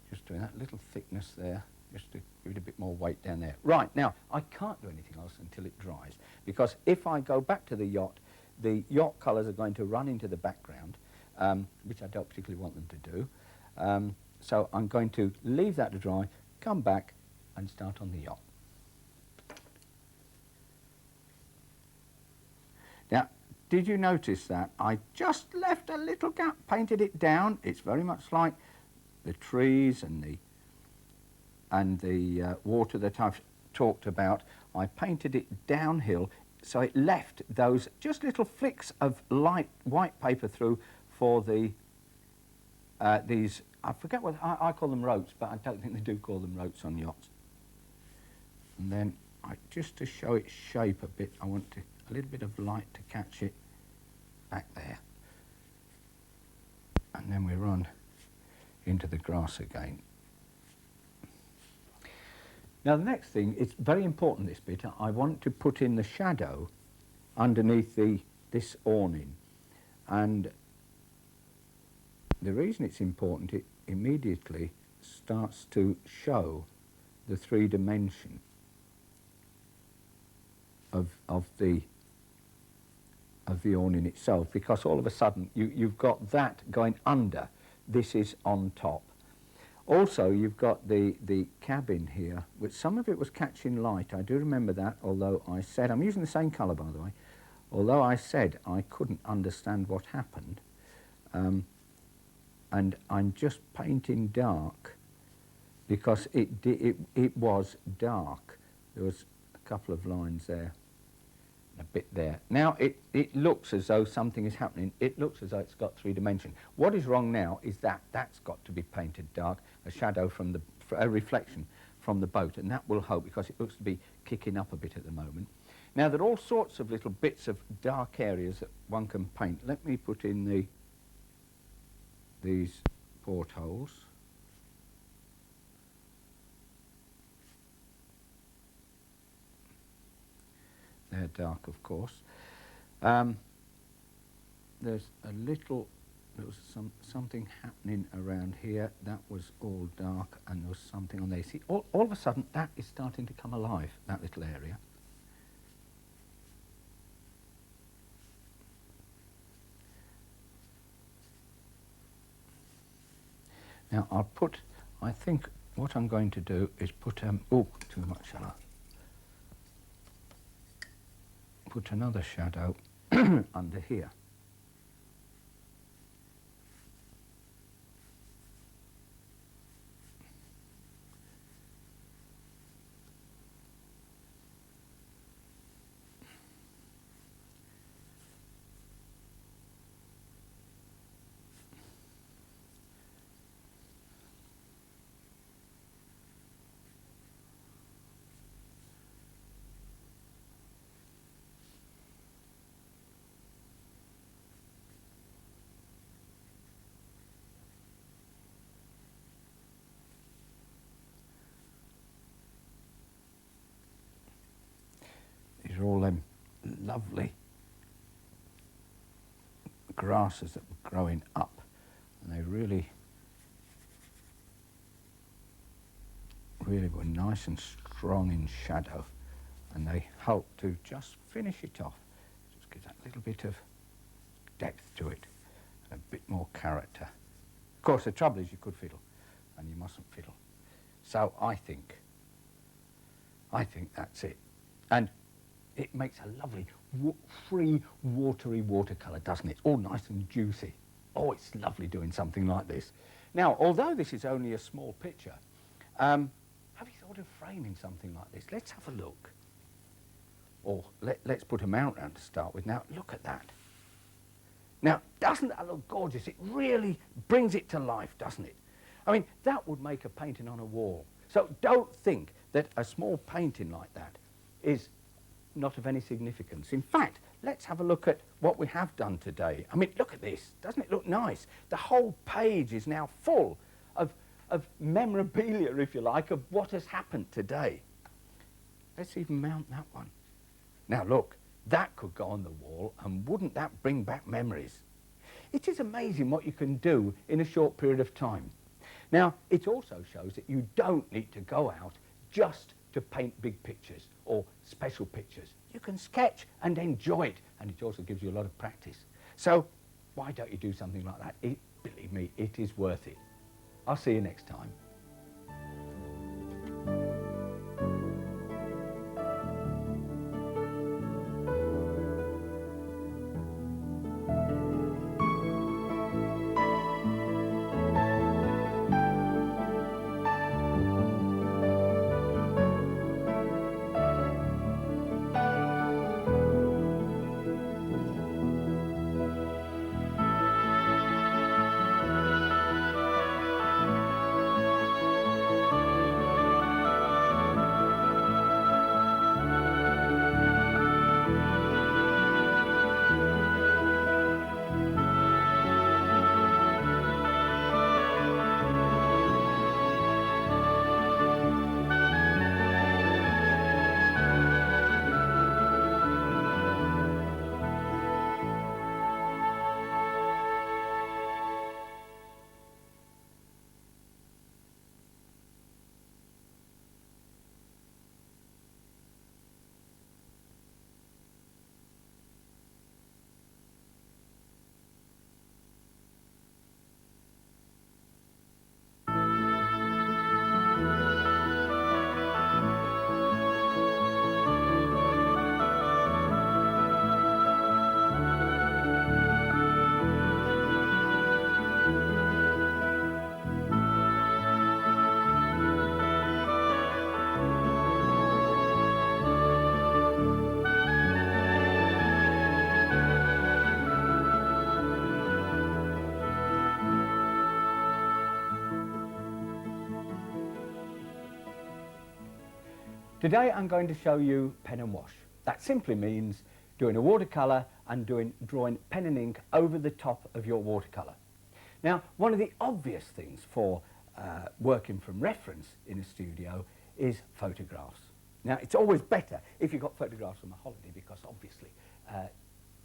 [SPEAKER 1] Just doing that little thickness there, just to give it a bit more weight down there. Right, now, I can't do anything else until it dries, because if I go back to the yacht colours are going to run into the background, which I don't particularly want them to do. So I'm going to leave that to dry, come back, and start on the yacht. Now, did you notice that I just left a little gap, painted it down? It's very much like the trees and the water that I've talked about. I painted it downhill, so it left those just little flicks of light white paper through for the these. I forget what I call them ropes, but I don't think they do call them ropes on yachts. And then just to show its shape a bit, I want a little bit of light to catch it back there, and then we run into the grass again. Now the next thing, it's very important, this bit, I want to put in the shadow underneath this awning, and the reason it's important, it immediately starts to show the 3-dimension of the awning itself, because all of a sudden you've got that going under, this is on top. Also, you've got the cabin here, which some of it was catching light. I do remember that, although I said, I'm using the same colour, by the way, although I said I couldn't understand what happened, and I'm just painting dark because it was dark. There was a couple of lines there, a bit there. Now it looks as though something is happening. It looks as though it's got 3 dimension. What is wrong now is that's got to be painted dark, a shadow from a reflection from the boat, and that will help because it looks to be kicking up a bit at the moment. Now there are all sorts of little bits of dark areas that one can paint. Let me put in these portholes. They're dark, of course. There's something happening around here. That was all dark, and there was something on there. See, all of a sudden, that is starting to come alive, that little area. Now, I think what I'm going to do is put, oh, too much shadow. Put another shadow under here. These are all them lovely grasses that were growing up, and they really were nice and strong in shadow, and they help to just finish it off. Just give that little bit of depth to it, and a bit more character. Of course, the trouble is you could fiddle, and you mustn't fiddle. So I think that's it. And it makes a lovely, free, watery watercolour, doesn't it? All nice and juicy. Oh, it's lovely doing something like this. Now, although this is only a small picture, have you thought of framing something like this? Let's have a look. Or let's put a mount round to start with. Now, look at that. Now, doesn't that look gorgeous? It really brings it to life, doesn't it? I mean, that would make a painting on a wall. So don't think that a small painting like that is not of any significance. In fact, let's have a look at what we have done today. I mean, look at this. Doesn't it look nice? The whole page is now full of memorabilia, if you like, of what has happened today. Let's even mount that one. Now, look, that could go on the wall, and wouldn't that bring back memories? It is amazing what you can do in a short period of time. Now, it also shows that you don't need to go out just to paint big pictures or special pictures. You can sketch and enjoy it, and it also gives you a lot of practice. So why don't you do something like that? Believe me, it is worth it. I'll see you next time. Today I'm going to show you pen and wash. That simply means doing a watercolour and drawing pen and ink over the top of your watercolour. Now, one of the obvious things for working from reference in a studio is photographs. Now, it's always better if you've got photographs from a holiday, because obviously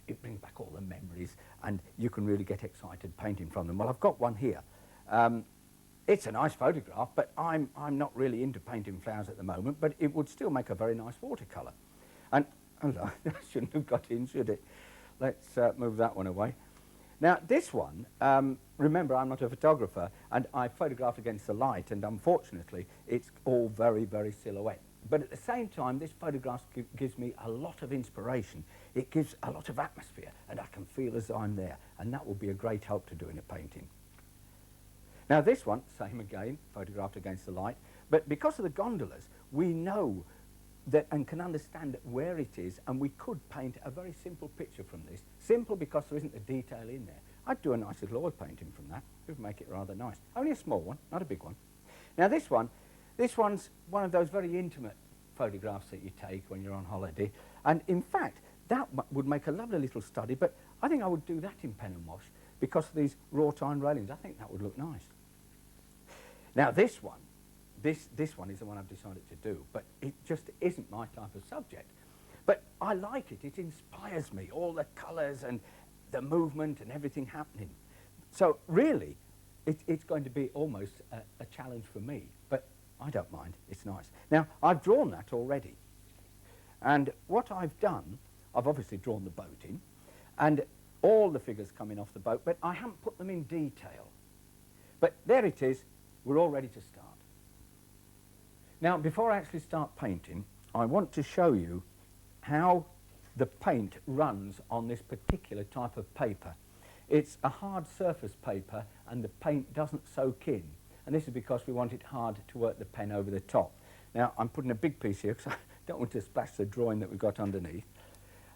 [SPEAKER 1] it brings back all the memories and you can really get excited painting from them. Well, I've got one here. It's a nice photograph, but I'm not really into painting flowers at the moment, but it would still make a very nice watercolour. And I shouldn't have got in, should it? Let's move that one away. Now, this one, remember, I'm not a photographer, and I photograph against the light, and unfortunately, it's all very, very silhouette. But at the same time, this photograph gives me a lot of inspiration. It gives a lot of atmosphere, and I can feel as though I'm there, and that will be a great help to doing a painting. Now, this one, same again, photographed against the light, but because of the gondolas, we know that and can understand where it is, and we could paint a very simple picture from this. Simple because there isn't a detail in there. I'd do a nice little oil painting from that. It would make it rather nice. Only a small one, not a big one. Now, this one's one of those very intimate photographs that you take when you're on holiday, and in fact, that would make a lovely little study, but I think I would do that in pen and wash because of these wrought iron railings. I think that would look nice. Now, this one is the one I've decided to do, but it just isn't my type of subject. But I like it. It inspires me, all the colours and the movement and everything happening. So really, it's going to be almost a challenge for me, but I don't mind. It's nice. Now, I've drawn that already. And what I've done, I've obviously drawn the boat in, and all the figures coming off the boat, but I haven't put them in detail. But there it is. We're all ready to start. Now, before I actually start painting, I want to show you how the paint runs on this particular type of paper. It's a hard surface paper and the paint doesn't soak in, and this is because we want it hard to work the pen over the top. Now, I'm putting a big piece here because I don't want to splash the drawing that we've got underneath,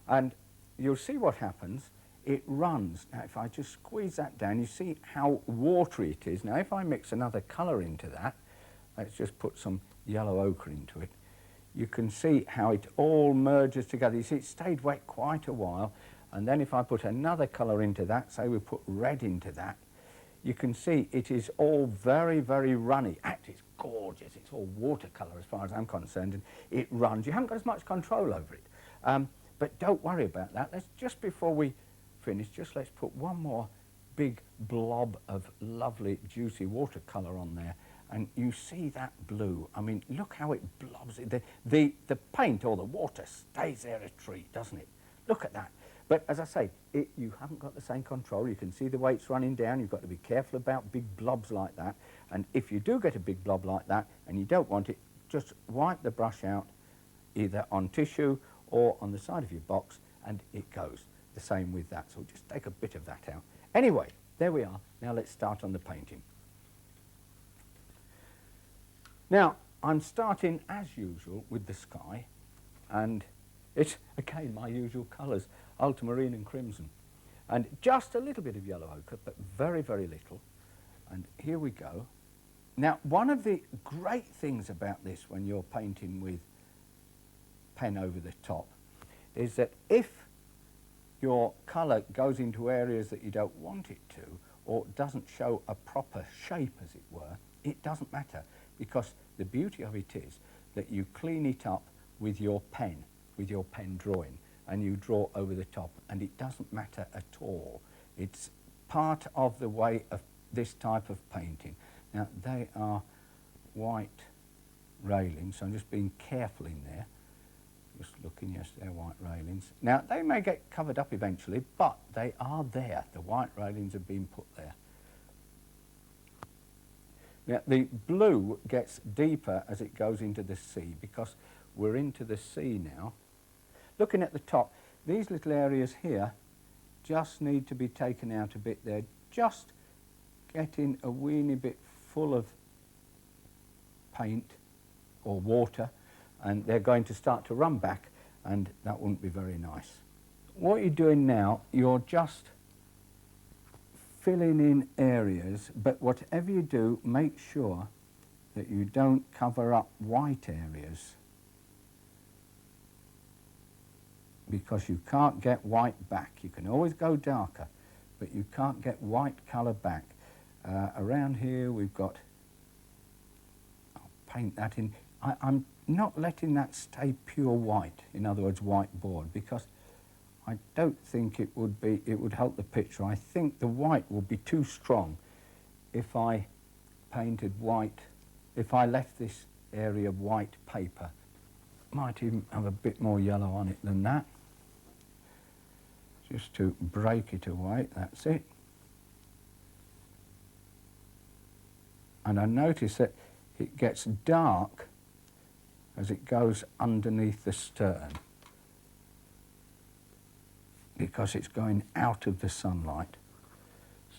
[SPEAKER 1] and you'll see what happens. It runs. Now, if I just squeeze that down, you see how watery it is. Now, if I mix another colour into that, let's just put some yellow ochre into it, you can see how it all merges together. You see, it stayed wet quite a while, and then if I put another colour into that, say we put red into that, you can see it is all very, very runny. Actually, it's gorgeous. It's all watercolour as far as I'm concerned, and it runs. You haven't got as much control over it. But don't worry about that. Let's, just before we finish, let's put one more big blob of lovely, juicy watercolour on there. And you see that blue. I mean, look how it blobs. The paint or the water stays there a treat, doesn't it? Look at that. But as I say, you haven't got the same control. You can see the way it's running down. You've got to be careful about big blobs like that. And if you do get a big blob like that and you don't want it, just wipe the brush out either on tissue or on the side of your box, and it goes. The same with that. So just take a bit of that out. Anyway, there we are. Now let's start on the painting. Now, I'm starting, as usual, with the sky, and it's, again, my usual colours, ultramarine and crimson, and just a little bit of yellow ochre, but very, very little, and here we go. Now, one of the great things about this when you're painting with pen over the top is that if your colour goes into areas that you don't want it to, or doesn't show a proper shape, as it were, it doesn't matter. Because the beauty of it is that you clean it up with your pen drawing, and you draw over the top, and it doesn't matter at all. It's part of the way of this type of painting. Now, they are white railings, so I'm just being careful in there. Just looking, yes, they're white railings. Now, they may get covered up eventually, but they are there. The white railings have been put there. Now, the blue gets deeper as it goes into the sea, because we're into the sea now. Looking at the top, these little areas here just need to be taken out a bit. They're just getting a weeny bit full of paint or water, and they're going to start to run back, and that wouldn't be very nice. What you're doing now, you're just filling in areas, but whatever you do, make sure that you don't cover up white areas, because you can't get white back. You can always go darker, but you can't get white colour back. Around here we've got, I'll paint that in. I'm not letting that stay pure white, in other words white board, because I don't think it would help the picture. I think the white would be too strong if I painted white, if I left this area white paper. Might even have a bit more yellow on it than that, just to break it away. That's it. And I notice that it gets dark as it goes underneath the stern, because it's going out of the sunlight.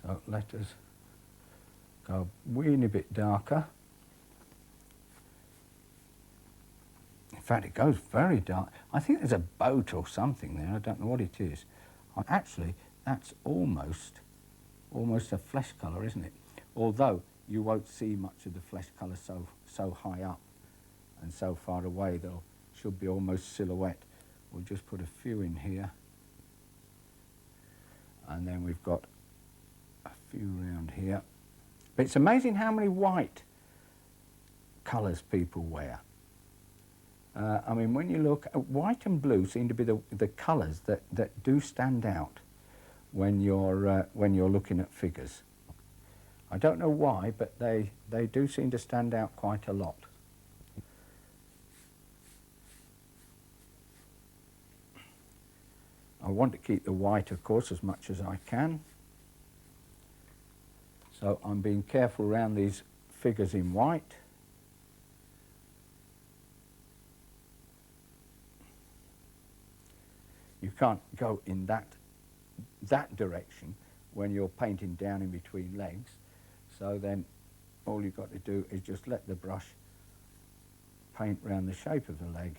[SPEAKER 1] So let us go a weeny bit darker. In fact, it goes very dark. I think there's a boat or something there. I don't know what it is. Actually, that's almost a flesh colour, isn't it? Although you won't see much of the flesh colour so high up and so far away. There should be almost silhouette. We'll just put a few in here. And then we've got a few around here. But it's amazing how many white colours people wear. I mean, when you look, white and blue seem to be the colours that do stand out when you're looking at figures. I don't know why, but they do seem to stand out quite a lot. I want to keep the white, of course, as much as I can. So I'm being careful around these figures in white. You can't go in that direction when you're painting down in between legs. So then all you've got to do is just let the brush paint round the shape of the leg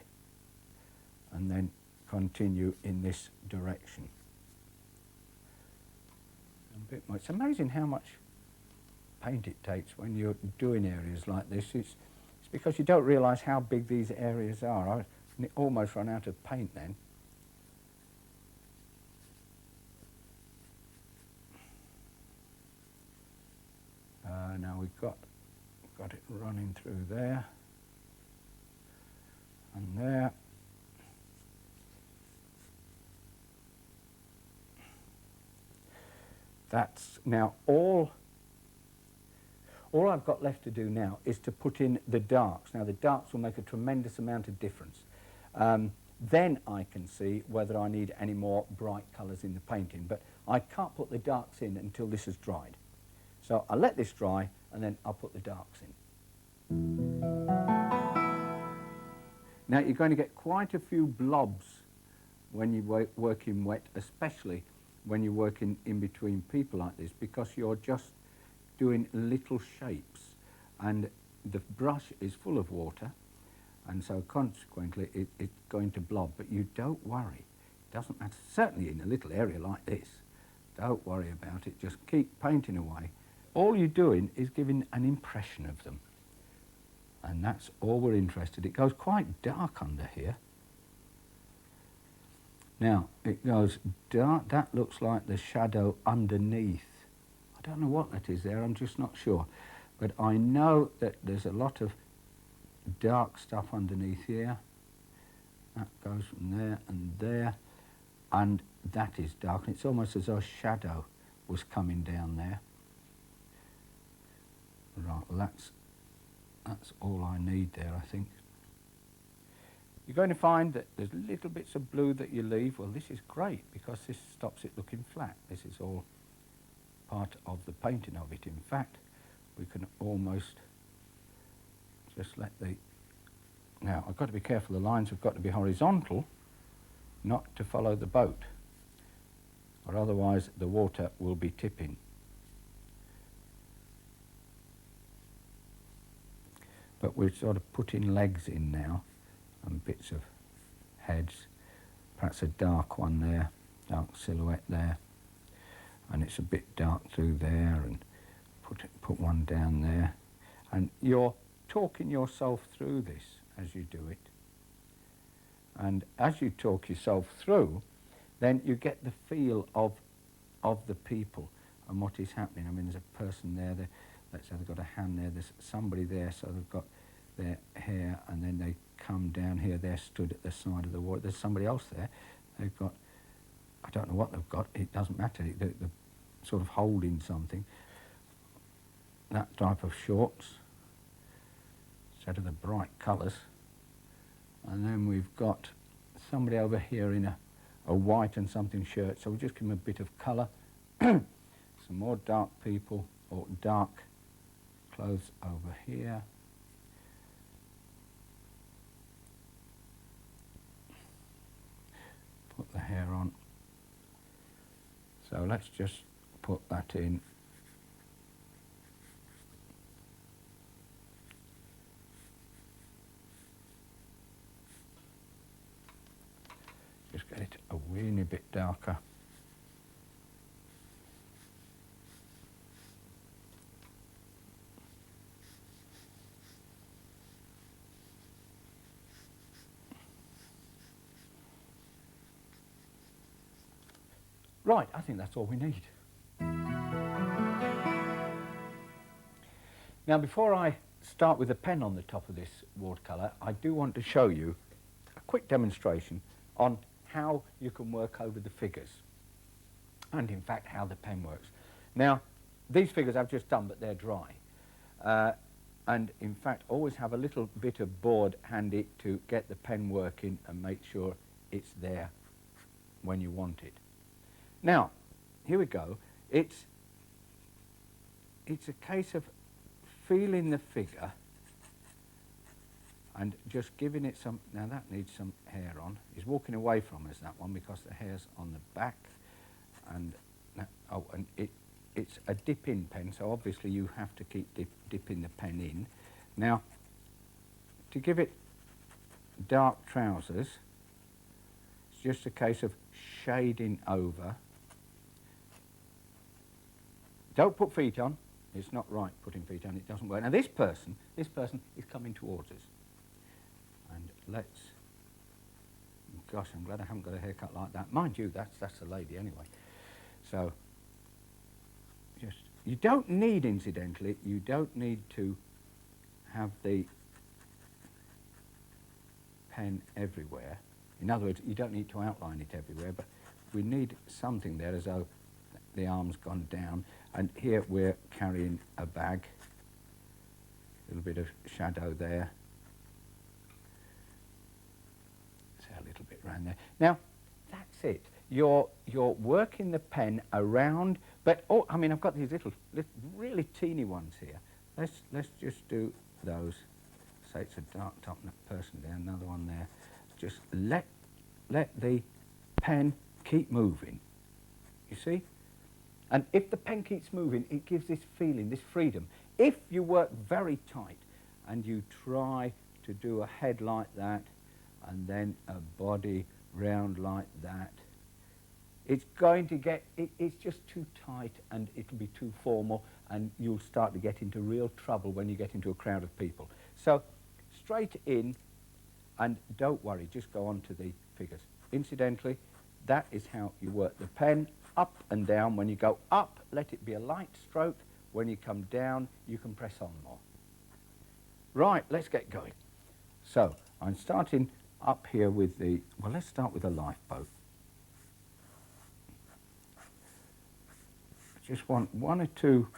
[SPEAKER 1] and then continue in this direction. It's amazing how much paint it takes when you're doing areas like this. It's because you don't realise how big these areas are. I almost run out of paint then. Now we've got it running through there and there. That's now all I've got left to do now is to put in the darks. Now the darks will make a tremendous amount of difference. Then I can see whether I need any more bright colours in the painting, but I can't put the darks in until this has dried. So I'll let this dry and then I'll put the darks in. Now you're going to get quite a few blobs when you work in wet, especially when you're working in between people like this, because you're just doing little shapes and the brush is full of water, and so consequently it's going to blob. But you don't worry, it doesn't matter, certainly in a little area like this. Don't worry about it, just keep painting away. All you're doing is giving an impression of them, and that's all we're interested in. It goes quite dark under here. Now it goes dark, that looks like the shadow underneath. I don't know what that is there, I'm just not sure, but I know that there's a lot of dark stuff underneath here. That goes from there and there, and that is dark, and it's almost as though a shadow was coming down there. Right, well that's all I need there, I think. You're going to find that there's little bits of blue that you leave. Well, this is great because this stops it looking flat. This is all part of the painting of it. In fact, we can almost just let the... Now, I've got to be careful, the lines have got to be horizontal, not to follow the boat, or otherwise the water will be tipping. But we're sort of putting legs in now, and bits of heads, perhaps a dark one there, dark silhouette there, and it's a bit dark through there, and put one down there. And you're talking yourself through this as you do it. And as you talk yourself through, then you get the feel of the people and what is happening. I mean, there's a person there, let's say they've got a hand there, there's somebody there, so they've got their hair, and then they come down here, they're stood at the side of the water, there's somebody else there, they've got, I don't know what they've got, it doesn't matter, they're sort of holding something. That type of shorts, instead of the bright colours. And then we've got somebody over here in a white and something shirt, so we'll just give them a bit of colour. Some more dark people, or dark clothes over here. Put the hair on. So let's just put that in. Just get it a weeny bit darker. Right, I think that's all we need. Now before I start with the pen on the top of this watercolour, I do want to show you a quick demonstration on how you can work over the figures, and in fact how the pen works. Now, these figures I've just done, but they're dry. And in fact, always have a little bit of board handy to get the pen working and make sure it's there when you want it. Now, here we go. It's a case of feeling the figure and just giving it some. Now that needs some hair on. He's walking away from us, that one, because the hair's on the back, and it's a dip-in pen, so obviously you have to keep dipping the pen in. Now, to give it dark trousers, it's just a case of shading over. Don't put feet on. It's not right putting feet on. It doesn't work. Now this person is coming towards us. And let's. Gosh, I'm glad I haven't got a haircut like that. Mind you, that's a lady anyway. So. You don't need, incidentally, you don't need to have the pen everywhere. In other words, you don't need to outline it everywhere, but we need something there as though the arm's gone down. And here we're carrying a bag, a little bit of shadow there. So a little bit around there. Now, that's it. You're working the pen around, but oh, I mean, I've got these little really teeny ones here. Let's just do those. Say it's a dark top person there, another one there. Just let the pen keep moving. You see? And if the pen keeps moving, it gives this feeling, this freedom. If you work very tight and you try to do a head like that and then a body round like that, it's going to get, it's just too tight and it'll be too formal, and you'll start to get into real trouble when you get into a crowd of people. So straight in, and don't worry, just go on to the figures. Incidentally, that is how you work the pen, up and down. When you go up, let it be a light stroke. When you come down, you can press on more. Right, let's get going. So I'm starting up here with the, well, let's start with a lifeboat. Just want one or two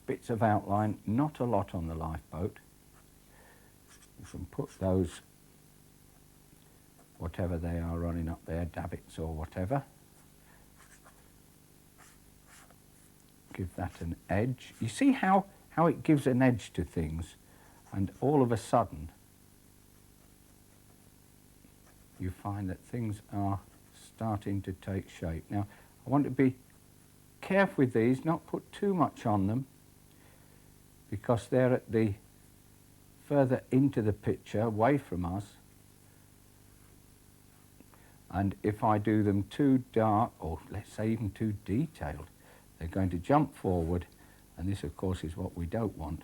[SPEAKER 1] bits of outline, not a lot on the lifeboat. You can put those, whatever they are running up there, davits or whatever. Give that an edge. You see how it gives an edge to things, and all of a sudden you find that things are starting to take shape. Now, I want to be careful with these, not put too much on them, because they're at the further into the picture, away from us. And if I do them too dark, or let's say even too detailed, they're going to jump forward, and this of course is what we don't want.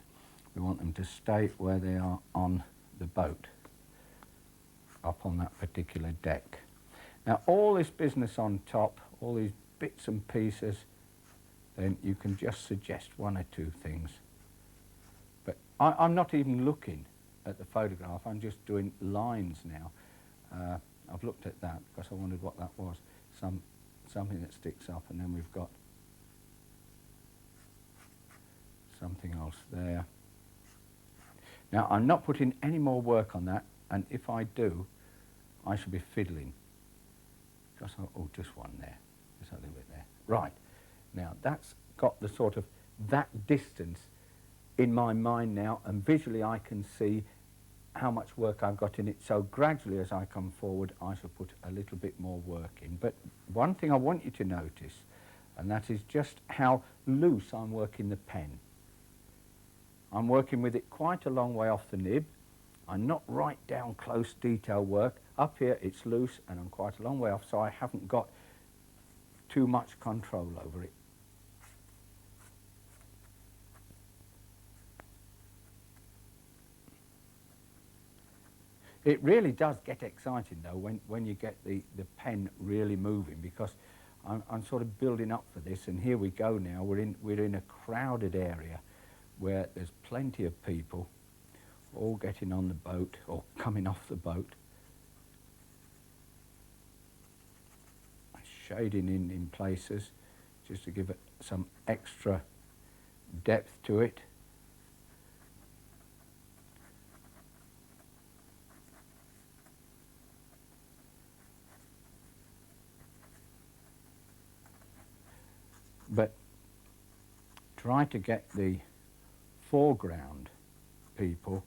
[SPEAKER 1] We want them to stay where they are on the boat, up on that particular deck. Now all this business on top, all these bits and pieces, then you can just suggest one or two things. But I'm not even looking at the photograph, I'm just doing lines now. I've looked at that because I wondered what that was. Something that sticks up, and then we've got something else there. Now I'm not putting any more work on that, and if I do, I shall be fiddling. Because oh, just one there, just a little bit there. Right. Now that's got the sort of that distance in my mind now, and visually I can see how much work I've got in it. So gradually as I come forward, I shall put a little bit more work in. But one thing I want you to notice, and that is just how loose I'm working the pen. I'm working with it quite a long way off the nib. I'm not right down close detail work. Up here it's loose and I'm quite a long way off, so I haven't got too much control over it. It really does get exciting though when you get the pen really moving, because I'm sort of building up for this, and here we go now. We're in a crowded area where there's plenty of people all getting on the boat or coming off the boat, shading in places just to give it some extra depth to it. But try to get the foreground people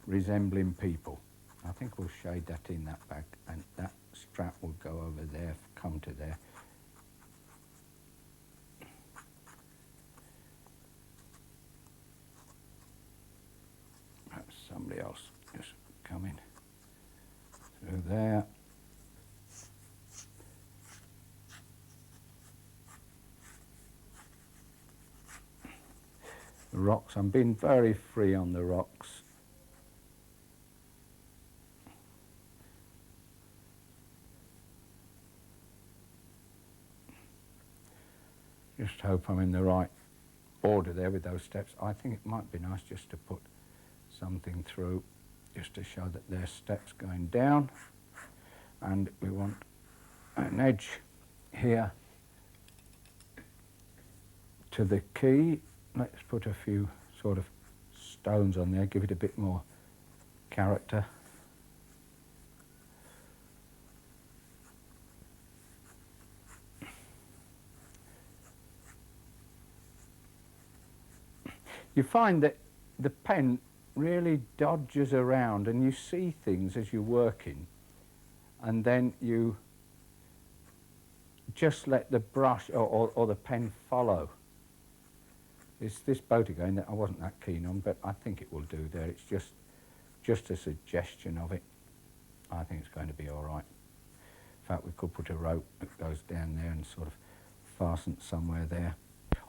[SPEAKER 1] resembling people. I think we'll shade that in that back, and that strap will go over there, come to there. Perhaps somebody else just come in through there. The rocks, I'm being very free on the rocks. Just hope I'm in the right order there with those steps. I think it might be nice just to put something through just to show that there's steps going down, and we want an edge here to the quay. Let's put a few sort of stones on there, give it a bit more character. You find that the pen really dodges around and you see things as you're working, and then you just let the brush or the pen follow. It's this boat again that I wasn't that keen on, but I think it will do there. It's just a suggestion of it. I think it's going to be all right. In fact, we could put a rope that goes down there and sort of fasten somewhere there.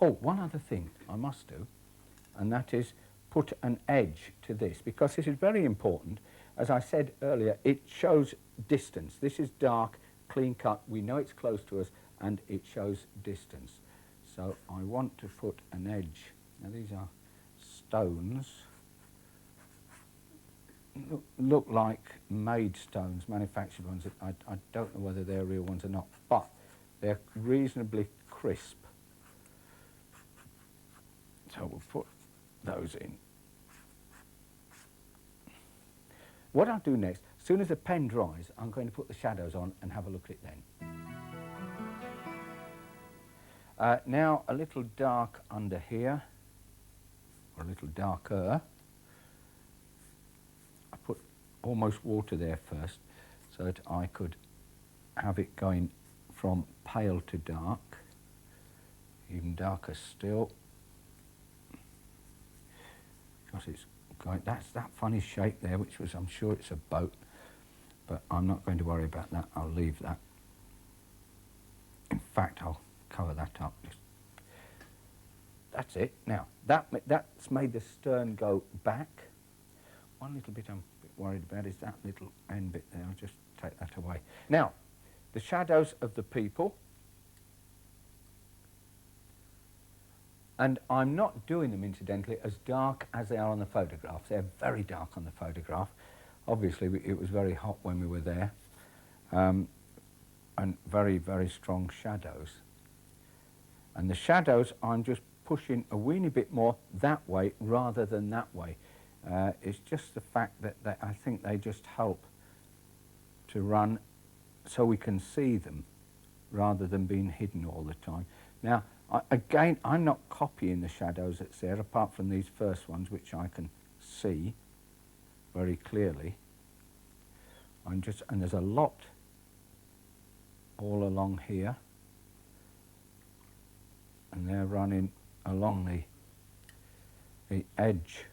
[SPEAKER 1] Oh, one other thing I must do, and that is put an edge to this, because this is very important. As I said earlier, it shows distance. This is dark, clean cut, we know it's close to us, and it shows distance. So I want to put an edge. Now these are stones, look like made stones, manufactured ones. I don't know whether they're real ones or not, but they're reasonably crisp. So we'll put those in. What I'll do next, as soon as the pen dries, I'm going to put the shadows on and have a look at it then. Now a little dark under here, or a little darker. I put almost water there first so that I could have it going from pale to dark, even darker still. Because it's going, that's that funny shape there, which was, I'm sure it's a boat, but I'm not going to worry about that. I'll leave that. In fact, I'll cover that up. That's it. Now, that's made the stern go back. One little bit I'm a bit worried about is that little end bit there. I'll just take that away. Now, the shadows of the people. And I'm not doing them, incidentally, as dark as they are on the photographs. They're very dark on the photograph. Obviously, it was very hot when we were there. And very, very strong shadows. And the shadows, I'm just pushing a weeny bit more that way rather than that way. It's just the fact that I think they just help to run so we can see them rather than being hidden all the time. Now, again, I'm not copying the shadows that's there, apart from these first ones, which I can see very clearly. And there's a lot all along here. And they're running along the edge.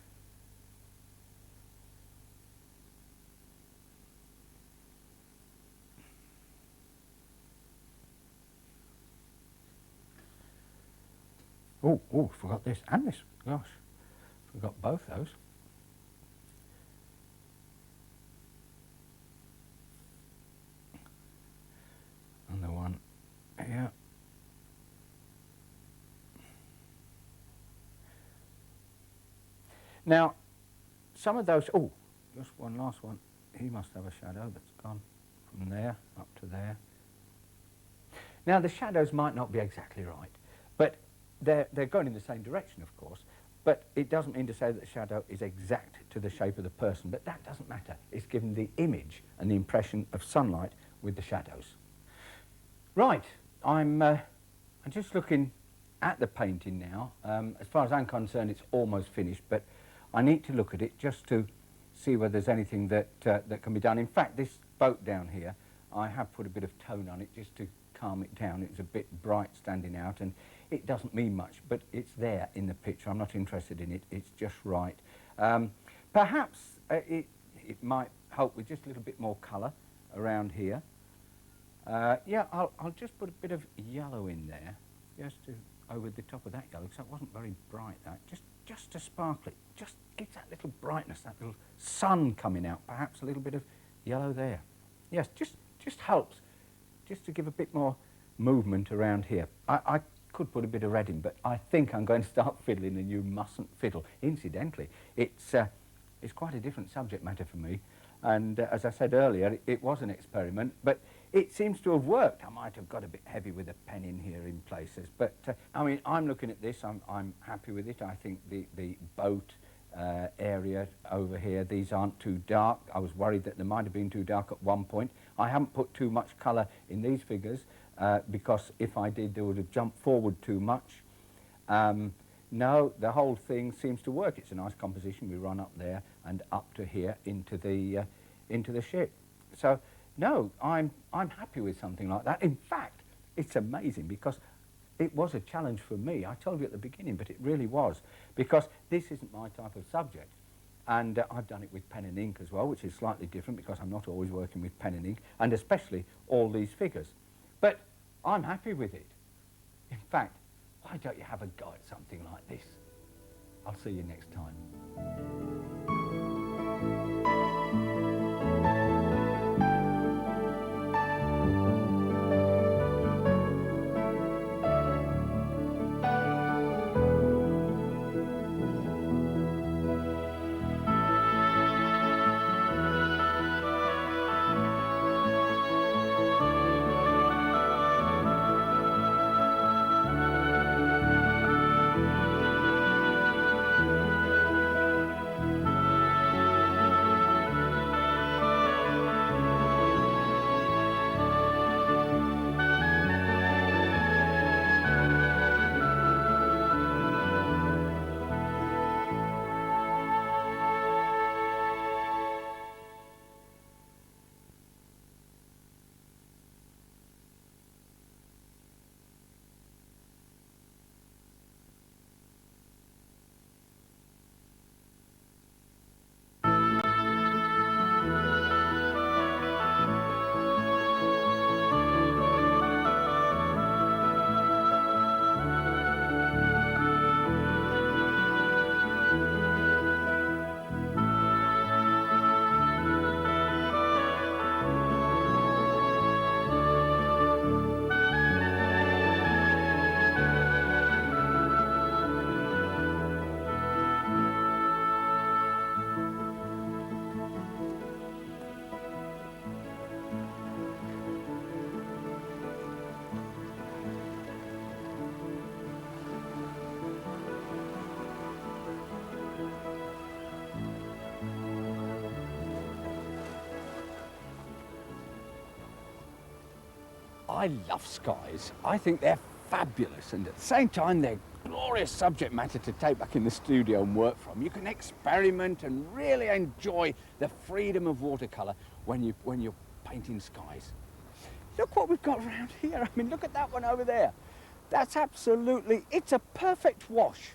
[SPEAKER 1] Oh, forgot this and this. Gosh, forgot both those. And the one here. Now, some of those, oh, just one last one. He must have a shadow that's gone from there up to there. Now, the shadows might not be exactly right, but they're going in the same direction, of course, but it doesn't mean to say that the shadow is exact to the shape of the person, but that doesn't matter. It's given the image and the impression of sunlight with the shadows. Right, I'm just looking at the painting now. As far as I'm concerned, it's almost finished, but I need to look at it just to see whether there's anything that can be done. In fact, this boat down here, I have put a bit of tone on it just to calm it down. It's a bit bright standing out, and it doesn't mean much, but it's there in the picture. I'm not interested in it. It's just right. Perhaps it might help with just a little bit more colour around here. Yeah, I'll just put a bit of yellow in there, just to over the top of that yellow, because that wasn't very bright. That just to sparkle it, just gives that little brightness, that little sun coming out. Perhaps a little bit of yellow there. Yes, just helps, just to give a bit more movement around here. I could put a bit of red in, but I think I'm going to start fiddling, and you mustn't fiddle. Incidentally, it's quite a different subject matter for me, and as I said earlier, it was an experiment, but it seems to have worked. I might have got a bit heavy with a pen in here in places, but I mean, I'm looking at this, I'm happy with it. I think the boat area over here, these aren't too dark. I was worried that they might have been too dark at one point. I haven't put too much colour in these figures because if I did, they would have jumped forward too much. No, the whole thing seems to work. It's a nice composition. We run up there and up to here into the ship. So no, I'm happy with something like that. In fact, it's amazing because it was a challenge for me. I told you at the beginning, but it really was, because this isn't my type of subject. And I've done it with pen and ink as well, which is slightly different because I'm not always working with pen and ink, and especially all these figures. But I'm happy with it. In fact, why don't you have a go at something like this? I'll see you next time. I love skies. I think they're fabulous, and at the same time they're glorious subject matter to take back in the studio and work from. You can experiment and really enjoy the freedom of watercolour when you're painting skies. Look what we've got around here. I mean, look at that one over there. That's absolutely, it's a perfect wash.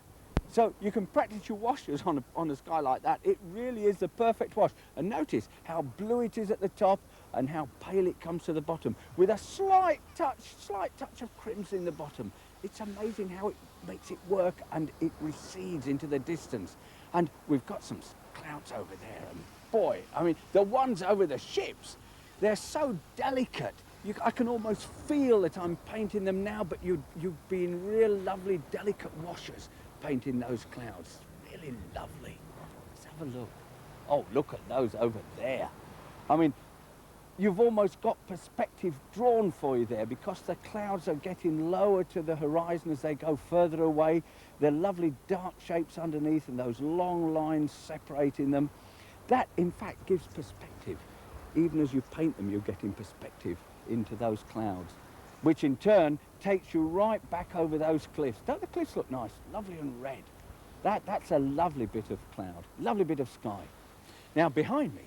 [SPEAKER 1] So you can practice your washes on a sky like that. It really is the perfect wash. And notice how blue it is at the top and how pale it comes to the bottom with a slight touch of crimson in the bottom. It's amazing how it makes it work, and it recedes into the distance. And we've got some clouds over there, and boy, I mean, the ones over the ships, they're so delicate. I can almost feel that I'm painting them now, but you've been real lovely, delicate washers painting those clouds. Really lovely. have a look. Oh, look at those over there. I mean, you've almost got perspective drawn for you there because the clouds are getting lower to the horizon as they go further away. They're lovely dark shapes underneath and those long lines separating them. That, in fact, gives perspective. Even as you paint them, you're getting perspective into those clouds, which in turn takes you right back over those cliffs. Don't the cliffs look nice? Lovely and red. That's a lovely bit of cloud, lovely bit of sky. Now, behind me,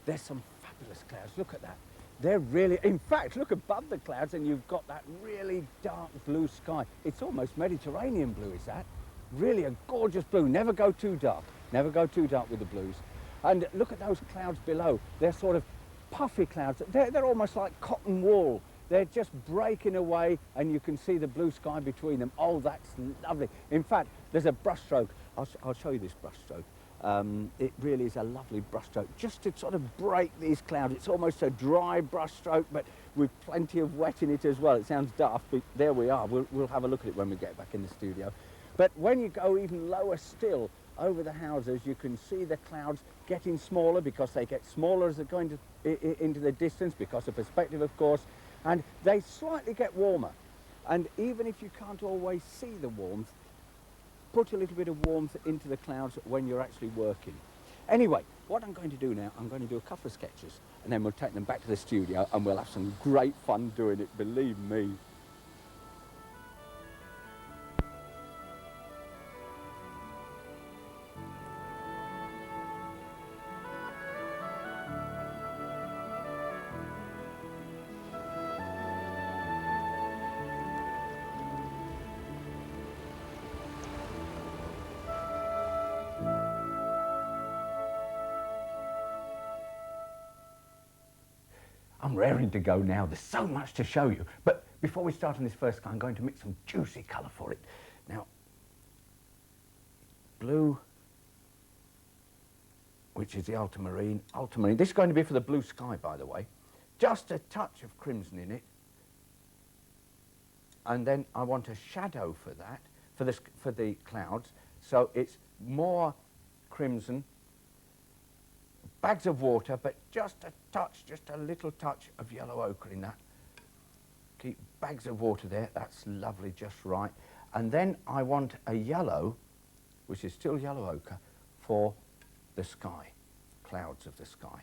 [SPEAKER 1] there's some fabulous clouds. Look at that. They're really, in fact, look above the clouds and you've got that really dark blue sky. It's almost Mediterranean blue, is that? Really a gorgeous blue. Never go too dark. Never go too dark with the blues. And look at those clouds below. They're sort of puffy clouds. They're almost like cotton wool. They're just breaking away and you can see the blue sky between them. Oh, that's lovely. In fact, there's a brushstroke. I'll show you this brushstroke. It really is a lovely brushstroke, just to sort of break these clouds. It's almost a dry brushstroke, but with plenty of wet in it as well. It sounds daft, but there we are. We'll have a look at it when we get back in the studio. But when you go even lower still, over the houses, you can see the clouds getting smaller because they get smaller as they're going into the distance, because of perspective, of course, and they slightly get warmer. And even if you can't always see the warmth, put a little bit of warmth into the clouds when you're actually working. Anyway, what I'm going to do now, I'm going to do a couple of sketches and then we'll take them back to the studio and we'll have some great fun doing it, believe me. I'm raring to go now. There's so much to show you. But before we start on this first sky, I'm going to mix some juicy colour for it. Now, blue, which is the ultramarine. This is going to be for the blue sky, by the way. Just a touch of crimson in it. And then I want a shadow for that, for the clouds. So it's more crimson, bags of water, but just a touch, just a little touch of yellow ochre in that. Keep bags of water there, that's lovely, just right. And then I want a yellow, which is still yellow ochre, for the sky, clouds of the sky.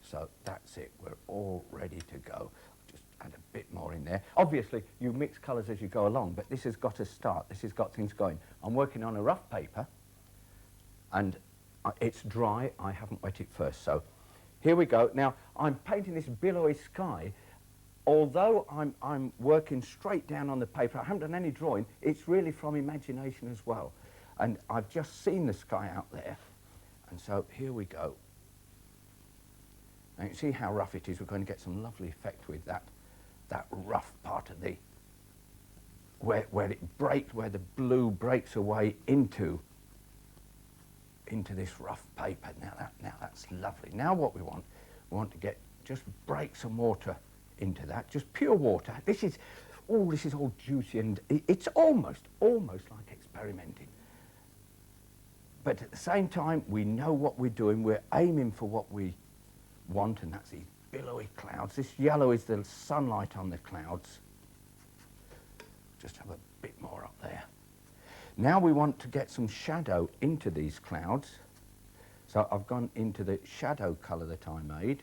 [SPEAKER 1] So that's it, we're all ready to go. Just add a bit more in there. Obviously, you mix colours as you go along, but this has got to start, this has got things going. I'm working on a rough paper, and it's dry, I haven't wet it first, so here we go. Now, I'm painting this billowy sky. Although I'm working straight down on the paper, I haven't done any drawing, it's really from imagination as well. And I've just seen the sky out there, and so here we go. Now you see how rough it is. We're going to get some lovely effect with that rough part of the, where it breaks, where the blue breaks away into this rough paper. Now that's lovely. Now what we want to get, just break some water into that, just pure water. This is all juicy and it's almost like experimenting. But at the same time, we know what we're doing. We're aiming for what we want, and that's these billowy clouds. This yellow is the sunlight on the clouds. Just have a bit more up there. Now we want to get some shadow into these clouds. So I've gone into the shadow colour that I made.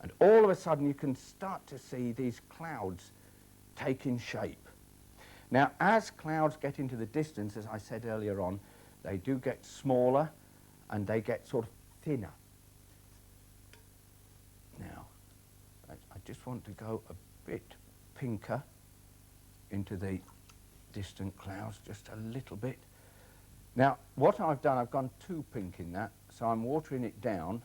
[SPEAKER 1] And all of a sudden you can start to see these clouds taking shape. Now, as clouds get into the distance, as I said earlier on, they do get smaller and they get sort of thinner. Now, I just want to go a bit pinker into the distant clouds, just a little bit. Now, what I've done, I've gone too pink in that, so I'm watering it down.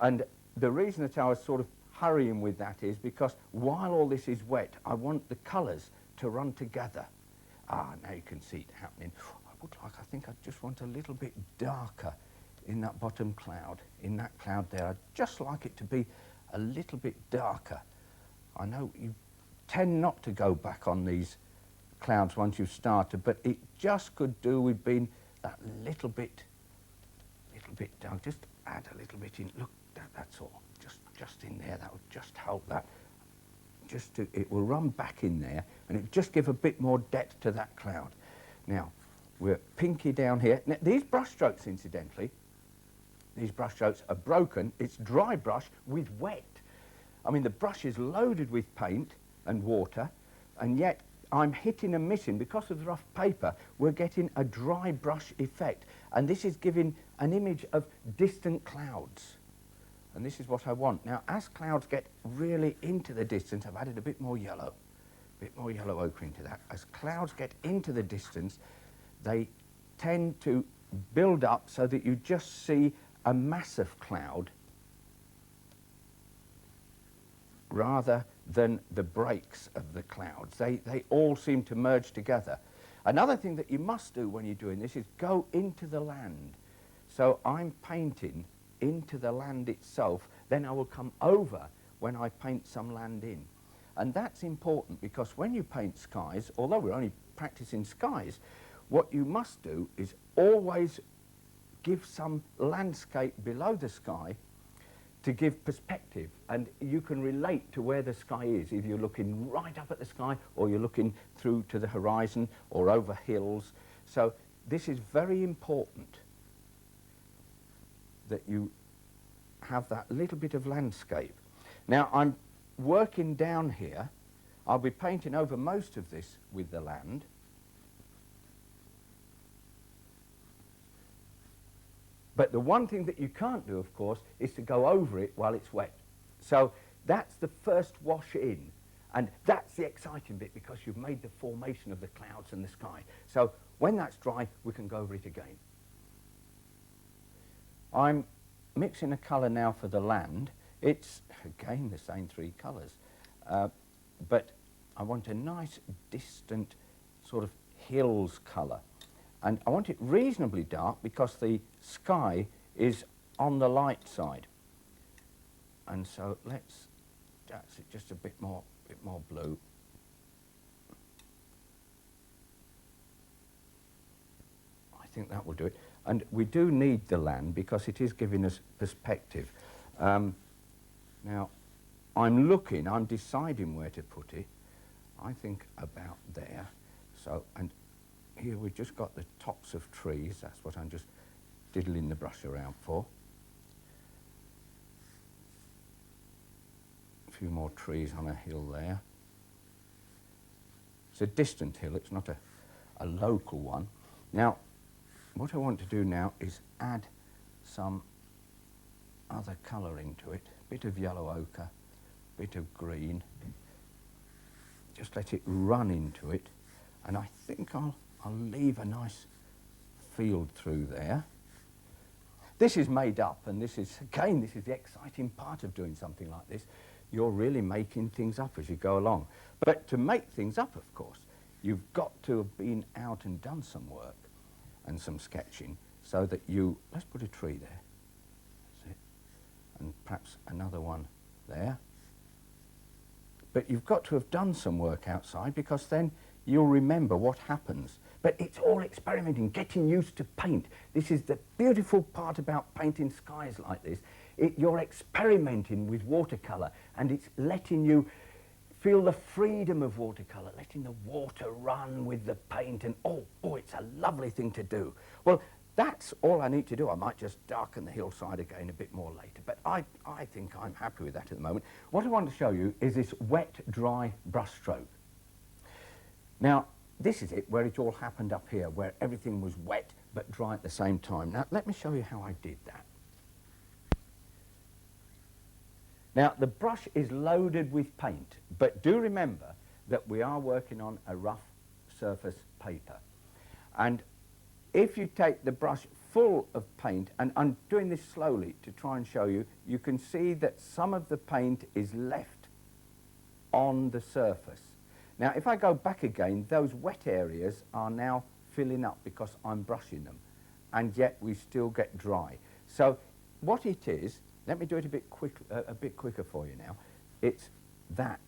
[SPEAKER 1] And the reason that I was sort of hurrying with that is because while all this is wet, I want the colours to run together. Ah, now you can see it happening. I think I just want a little bit darker in that bottom cloud, in that cloud there. I'd just like it to be a little bit darker. I know you tend not to go back on these clouds once you've started, but it just could do with being that little bit dark. Just add a little bit in. Look, that's all. Just in there. That will just help that. It will run back in there, and it just give a bit more depth to that cloud. Now, we're pinky down here. Now, these brush strokes, incidentally, these brush strokes are broken. It's dry brush with wet. I mean, the brush is loaded with paint and water, and yet I'm hitting and missing. Because of the rough paper, we're getting a dry brush effect, and this is giving an image of distant clouds. And this is what I want. Now, as clouds get really into the distance, I've added a bit more yellow ochre into that. As clouds get into the distance, they tend to build up so that you just see a massive cloud rather than the breaks of the clouds. They all seem to merge together. Another thing that you must do when you're doing this is go into the land. So I'm painting into the land itself, then I will come over when I paint some land in. And that's important because when you paint skies, although we're only practicing skies, what you must do is always give some landscape below the sky to give perspective, and you can relate to where the sky is, if you're looking right up at the sky or you're looking through to the horizon or over hills. So this is very important, that you have that little bit of landscape. Now, I'm working down here. I'll be painting over most of this with the land. But the one thing that you can't do, of course, is to go over it while it's wet. So that's the first wash in. And that's the exciting bit, because you've made the formation of the clouds and the sky. So when that's dry, we can go over it again. I'm mixing a colour now for the land. It's, again, the same three colours. But I want a nice, distant sort of hills colour. And I want it reasonably dark because the sky is on the light side. And so that's it, just a bit more blue. I think that will do it. And we do need the land because it is giving us perspective. Now, I'm deciding where to put it. I think about there. So, and here we've just got the tops of trees. That's what I'm just diddling the brush around for. A few more trees on a hill there. It's a distant hill, it's not a local one. Now, what I want to do now is add some other colour into it. A bit of yellow ochre, a bit of green. Just let it run into it. And I think I'll leave a nice field through there. This is made up, and this is the exciting part of doing something like this. You're really making things up as you go along. But to make things up, of course, you've got to have been out and done some work and some sketching, so that let's put a tree there. That's it. And perhaps another one there. But you've got to have done some work outside, because then you'll remember what happens. But it's all experimenting, getting used to paint. This is the beautiful part about painting skies like this. You're experimenting with watercolour, and it's letting you feel the freedom of watercolour, letting the water run with the paint, and oh, it's a lovely thing to do. Well, that's all I need to do. I might just darken the hillside again a bit more later, but I think I'm happy with that at the moment. What I want to show you is this wet, dry brush stroke. Now, this is it, where it all happened up here, where everything was wet but dry at the same time. Now, let me show you how I did that. Now, the brush is loaded with paint, but do remember that we are working on a rough surface paper. And if you take the brush full of paint, and I'm doing this slowly to try and show you, you can see that some of the paint is left on the surface. Now, if I go back again, those wet areas are now filling up because I'm brushing them, and yet we still get dry. So what it is, let me do it a bit quicker for you now. It's that.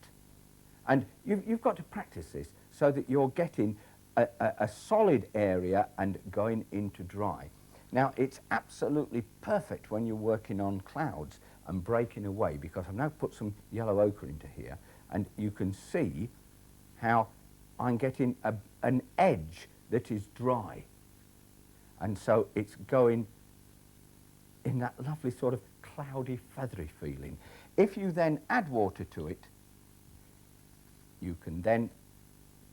[SPEAKER 1] And you've got to practice this so that you're getting a solid area and going into dry. Now, it's absolutely perfect when you're working on clouds and breaking away, because I've now put some yellow ochre into here, and you can see how I'm getting an edge that is dry. And so it's going in that lovely sort of cloudy, feathery feeling. If you then add water to it, you can then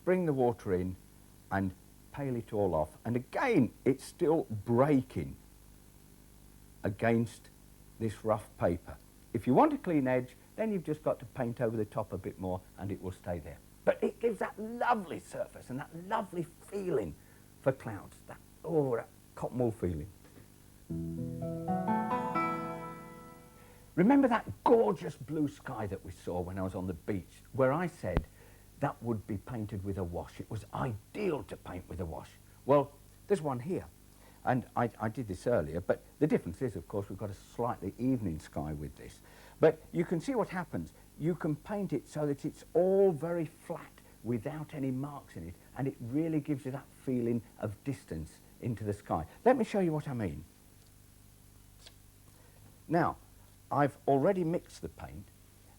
[SPEAKER 1] bring the water in and pale it all off. And again, it's still breaking against this rough paper. If you want a clean edge, then you've just got to paint over the top a bit more and it will stay there. But it gives that lovely surface and that lovely feeling for clouds, that cotton wool feeling. Remember that gorgeous blue sky that we saw when I was on the beach, where I said that would be painted with a wash? It was ideal to paint with a wash. Well, there's one here. And I did this earlier, but the difference is, of course, we've got a slightly evening sky with this. But you can see what happens. You can paint it so that it's all very flat without any marks in it, and it really gives you that feeling of distance into the sky. Let me show you what I mean. Now, I've already mixed the paint,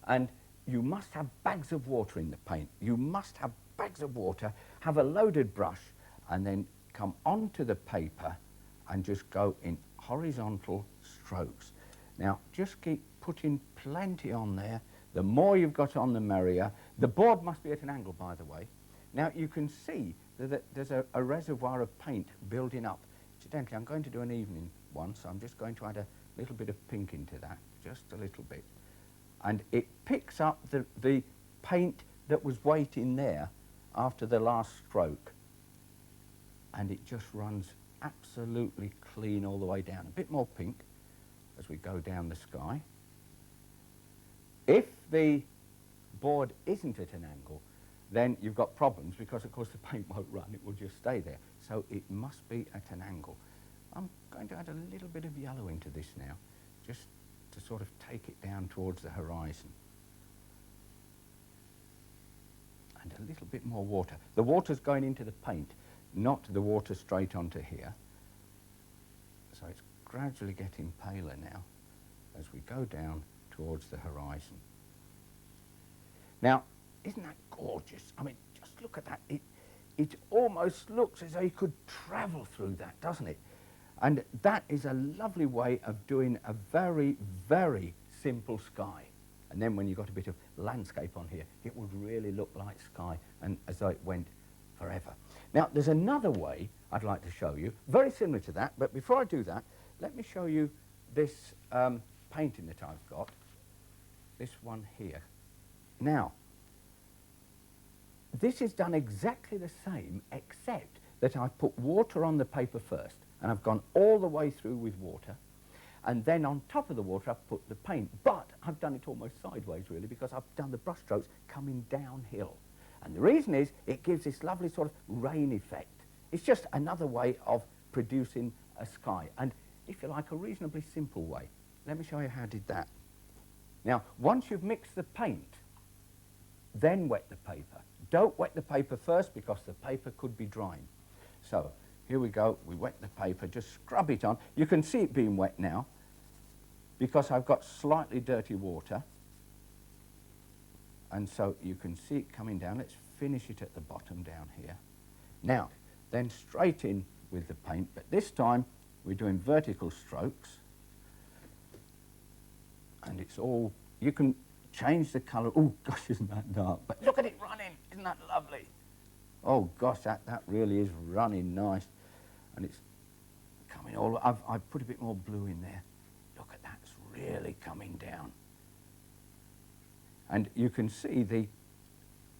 [SPEAKER 1] and you must have bags of water in the paint. You must have bags of water, have a loaded brush, and then come onto the paper and just go in horizontal strokes. Now, just keep putting plenty on there. The more you've got on, the merrier. The board must be at an angle, by the way. Now, you can see that there's a reservoir of paint building up. Incidentally, I'm going to do an evening one, so I'm just going to add a little bit of pink into that, just a little bit. And it picks up the paint that was waiting there after the last stroke, and it just runs absolutely clean all the way down. A bit more pink as we go down the sky. If the board isn't at an angle, then you've got problems, because of course the paint won't run, it will just stay there. So it must be at an angle. I'm going to add a little bit of yellow into this now, just to sort of take it down towards the horizon. And a little bit more water. The water's going into the paint, not the water straight onto here. So it's gradually getting paler now as we go down towards the horizon. Now, isn't that gorgeous? I mean, just look at that. It almost looks as though you could travel through that, doesn't it? And that is a lovely way of doing a very, very simple sky. And then when you've got a bit of landscape on here, it would really look like sky, and as though it went forever. Now, there's another way I'd like to show you, very similar to that, but before I do that, let me show you this painting that I've got, this one here. Now, this is done exactly the same, except that I've put water on the paper first, and I've gone all the way through with water, and then on top of the water I've put the paint, but I've done it almost sideways really, because I've done the brush strokes coming downhill. And the reason is it gives this lovely sort of rain effect. It's just another way of producing a sky, and if you like, a reasonably simple way. Let me show you how I did that. Now, once you've mixed the paint, then wet the paper. Don't wet the paper first, because the paper could be drying. So here we go, we wet the paper, just scrub it on. You can see it being wet now, because I've got slightly dirty water. And so you can see it coming down. Let's finish it at the bottom down here. Now, then straight in with the paint, but this time we're doing vertical strokes. And it's all, you can change the colour. Oh gosh, isn't that dark? But look at it running, isn't that lovely? Oh gosh, that really is running nice. And it's coming all, I've put a bit more blue in there. Look at that, it's really coming down. And you can see the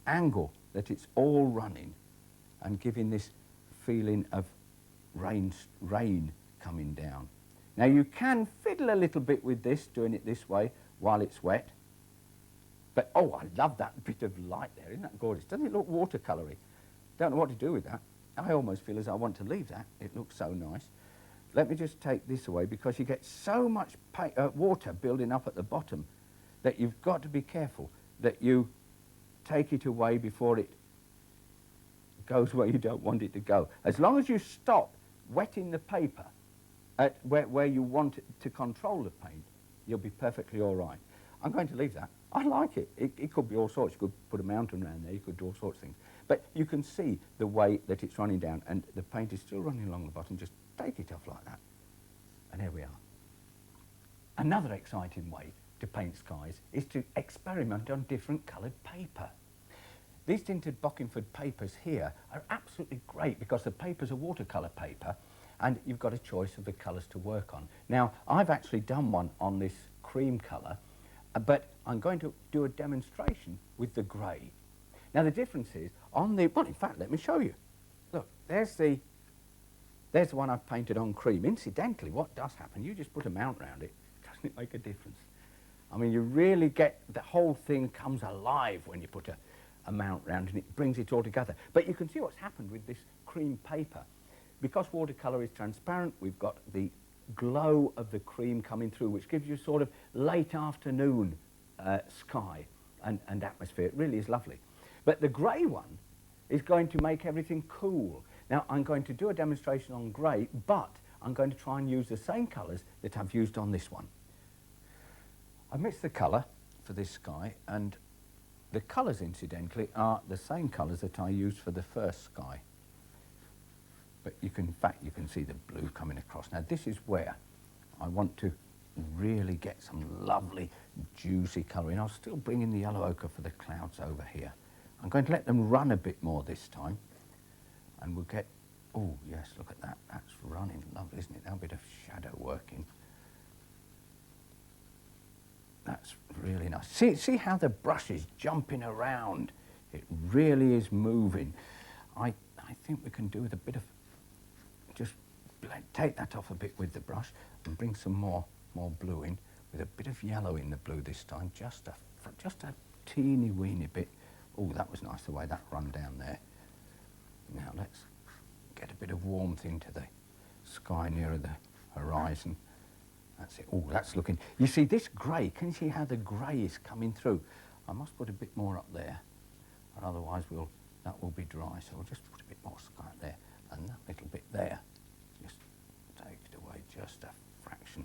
[SPEAKER 1] angle that it's all running and giving this feeling of rain coming down. Now you can fiddle a little bit with this, doing it this way while it's wet. But oh, I love that bit of light there, isn't that gorgeous? Doesn't it look watercolour-y? Don't know what to do with that. I almost feel as I want to leave that. It looks so nice. Let me just take this away, because you get so much water building up at the bottom that you've got to be careful that you take it away before it goes where you don't want it to go. As long as you stop wetting the paper at where you want it to control the paint, you'll be perfectly all right. I'm going to leave that. I like it. It could be all sorts. You could put a mountain around there. You could do all sorts of things. But you can see the way that it's running down, and the paint is still running along the bottom. Just take it off like that. And there we are. Another exciting way to paint skies is to experiment on different coloured paper. These tinted Bockingford papers here are absolutely great because the paper's a watercolour paper and you've got a choice of the colours to work on. Now, I've actually done one on this cream colour, but I'm going to do a demonstration with the grey. Now, the difference is on the, well, in fact, let me show you. Look, there's the one I've painted on cream. Incidentally, what does happen, you just put a mount round it, doesn't it make a difference? I mean, you really get, the whole thing comes alive when you put a mount round and it brings it all together. But you can see what's happened with this cream paper. Because watercolour is transparent, we've got the glow of the cream coming through, which gives you sort of late afternoon sky and atmosphere. It really is lovely. But the grey one is going to make everything cool. Now, I'm going to do a demonstration on grey, but I'm going to try and use the same colours that I've used on this one. I've mixed the colour for this sky, and the colours, incidentally, are the same colours that I used for the first sky. But you can, in fact, you can see the blue coming across. Now, this is where I want to really get some lovely, juicy colour in. I'll still bring in the yellow ochre for the clouds over here. I'm going to let them run a bit more this time, and we'll get, oh, yes, look at that. That's running lovely, isn't it? Now a bit of shadow working. That's really nice. See how the brush is jumping around? It really is moving. I think we can do with a bit of, just take that off a bit with the brush and bring some more blue in, with a bit of yellow in the blue this time, just a teeny weeny bit. Oh, that was nice the way that run down there. Now let's get a bit of warmth into the sky nearer the horizon. That's it. Oh, that's looking... You see, this grey, can you see how the grey is coming through? I must put a bit more up there, or otherwise that will be dry. So we'll just put a bit more sky up there, and that little bit there. Just take it away just a fraction.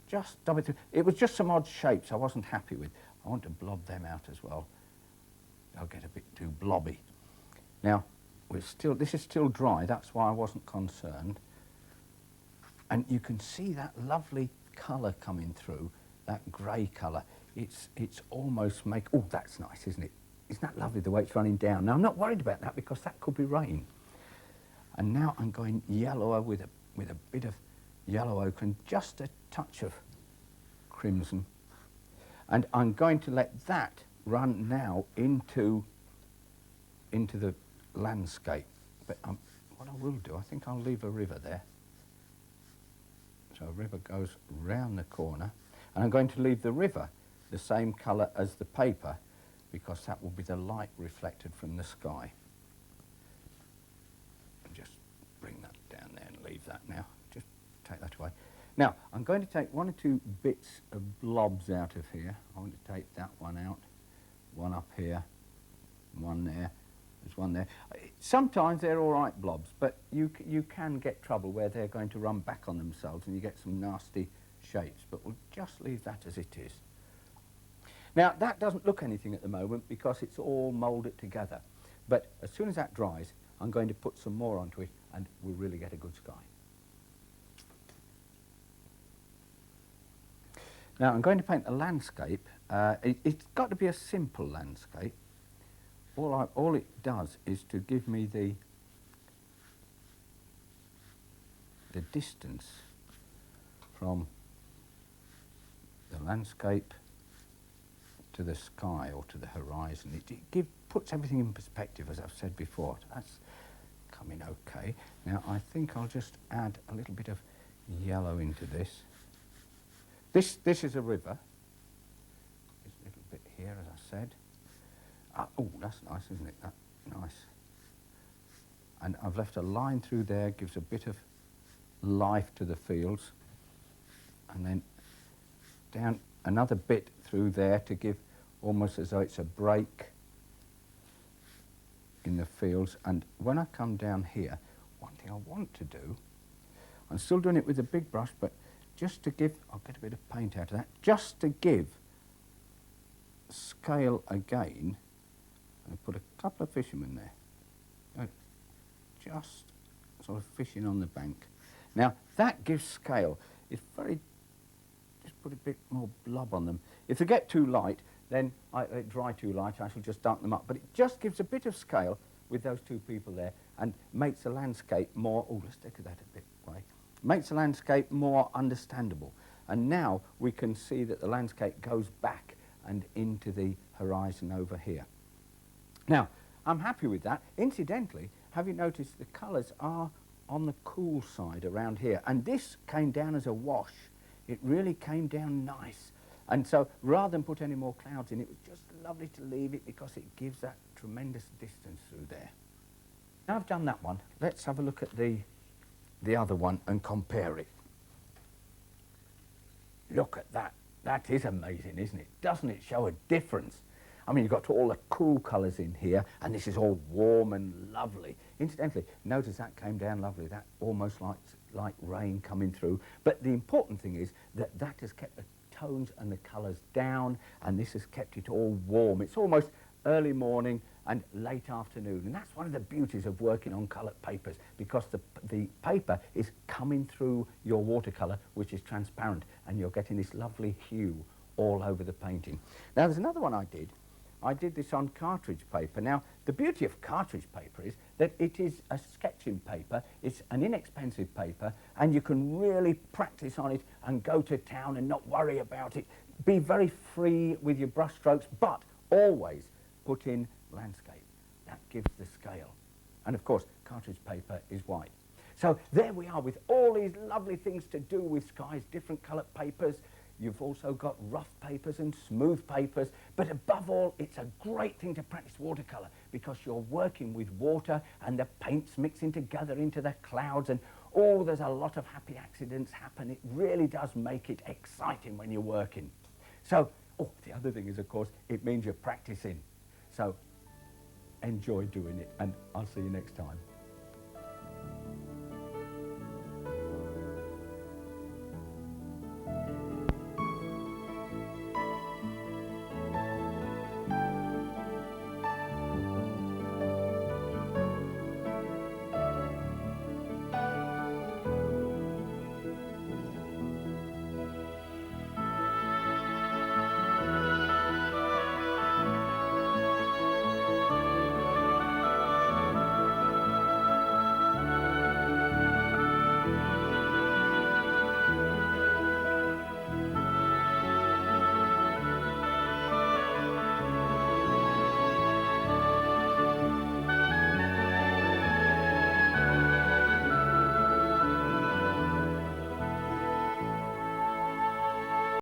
[SPEAKER 1] Just dub it through. It was just some odd shapes I wasn't happy with. I want to blob them out as well. They'll get a bit too blobby. Now, this is still dry, that's why I wasn't concerned. And you can see that lovely colour coming through, that grey colour. It's almost oh, that's nice, isn't it? Isn't that lovely the way it's running down? Now, I'm not worried about that because that could be rain. And now I'm going yellower with a bit of yellow ochre and just a touch of crimson. And I'm going to let that run now into the landscape. But what I will do, I think I'll leave a river there. So a river goes round the corner, and I'm going to leave the river the same colour as the paper because that will be the light reflected from the sky. And just bring that down there and leave that now. Just take that away. Now, I'm going to take one or two bits of blobs out of here. I want to take that one out, one up here, one there. There's one there. Sometimes they're all right blobs, but you can get trouble where they're going to run back on themselves and you get some nasty shapes, but we'll just leave that as it is. Now, that doesn't look anything at the moment because it's all moulded together, but as soon as that dries, I'm going to put some more onto it and we'll really get a good sky. Now, I'm going to paint a landscape. It's got to be a simple landscape. All it does is to give me the distance from the landscape to the sky or to the horizon. It puts everything in perspective, as I've said before. That's coming okay. Now, I think I'll just add a little bit of yellow into this. This is a river. There's a little bit here, as I said. Oh, that's nice, isn't it? That nice. And I've left a line through there, gives a bit of life to the fields. And then down another bit through there to give almost as though it's a break. in the fields. And when I come down here, one thing I want to do, I'm still doing it with a big brush, but just to give, I'll get a bit of paint out of that, just to give scale again, I put a couple of fishermen there. Just sort of fishing on the bank. Now that gives scale. It's very, just put a bit more blob on them. If they get too light, then they dry too light, I shall just darken them up. But it just gives a bit of scale with those two people there and makes the landscape more, oh, let's stick that a bit away, makes the landscape more understandable. And now we can see that the landscape goes back and into the horizon over here. Now, I'm happy with that. Incidentally, have you noticed the colours are on the cool side around here? And this came down as a wash. It really came down nice. And so rather than put any more clouds in, it was just lovely to leave it because it gives that tremendous distance through there. Now I've done that one, let's have a look at the other one and compare it. Look at that. That is amazing, isn't it? Doesn't it show a difference? I mean, you've got all the cool colours in here, and this is all warm and lovely. Incidentally, notice that came down lovely. That almost like rain coming through. But the important thing is that that has kept the tones and the colours down, and this has kept it all warm. It's almost early morning and late afternoon, and that's one of the beauties of working on coloured papers, because the paper is coming through your watercolour, which is transparent, and you're getting this lovely hue all over the painting. Now there's another one I did this on cartridge paper. Now, the beauty of cartridge paper is that it is a sketching paper, it's an inexpensive paper, and you can really practice on it and go to town and not worry about it. Be very free with your brush strokes, but always put in landscape. That gives the scale. And of course, cartridge paper is white. So there we are with all these lovely things to do with skies, different coloured papers. You've also got rough papers and smooth papers, but above all, it's a great thing to practice watercolour because you're working with water and the paint's mixing together into the clouds, and oh, there's a lot of happy accidents happen. It really does make it exciting when you're working. So, oh, the other thing is, of course, it means you're practicing. So enjoy doing it, and I'll see you next time.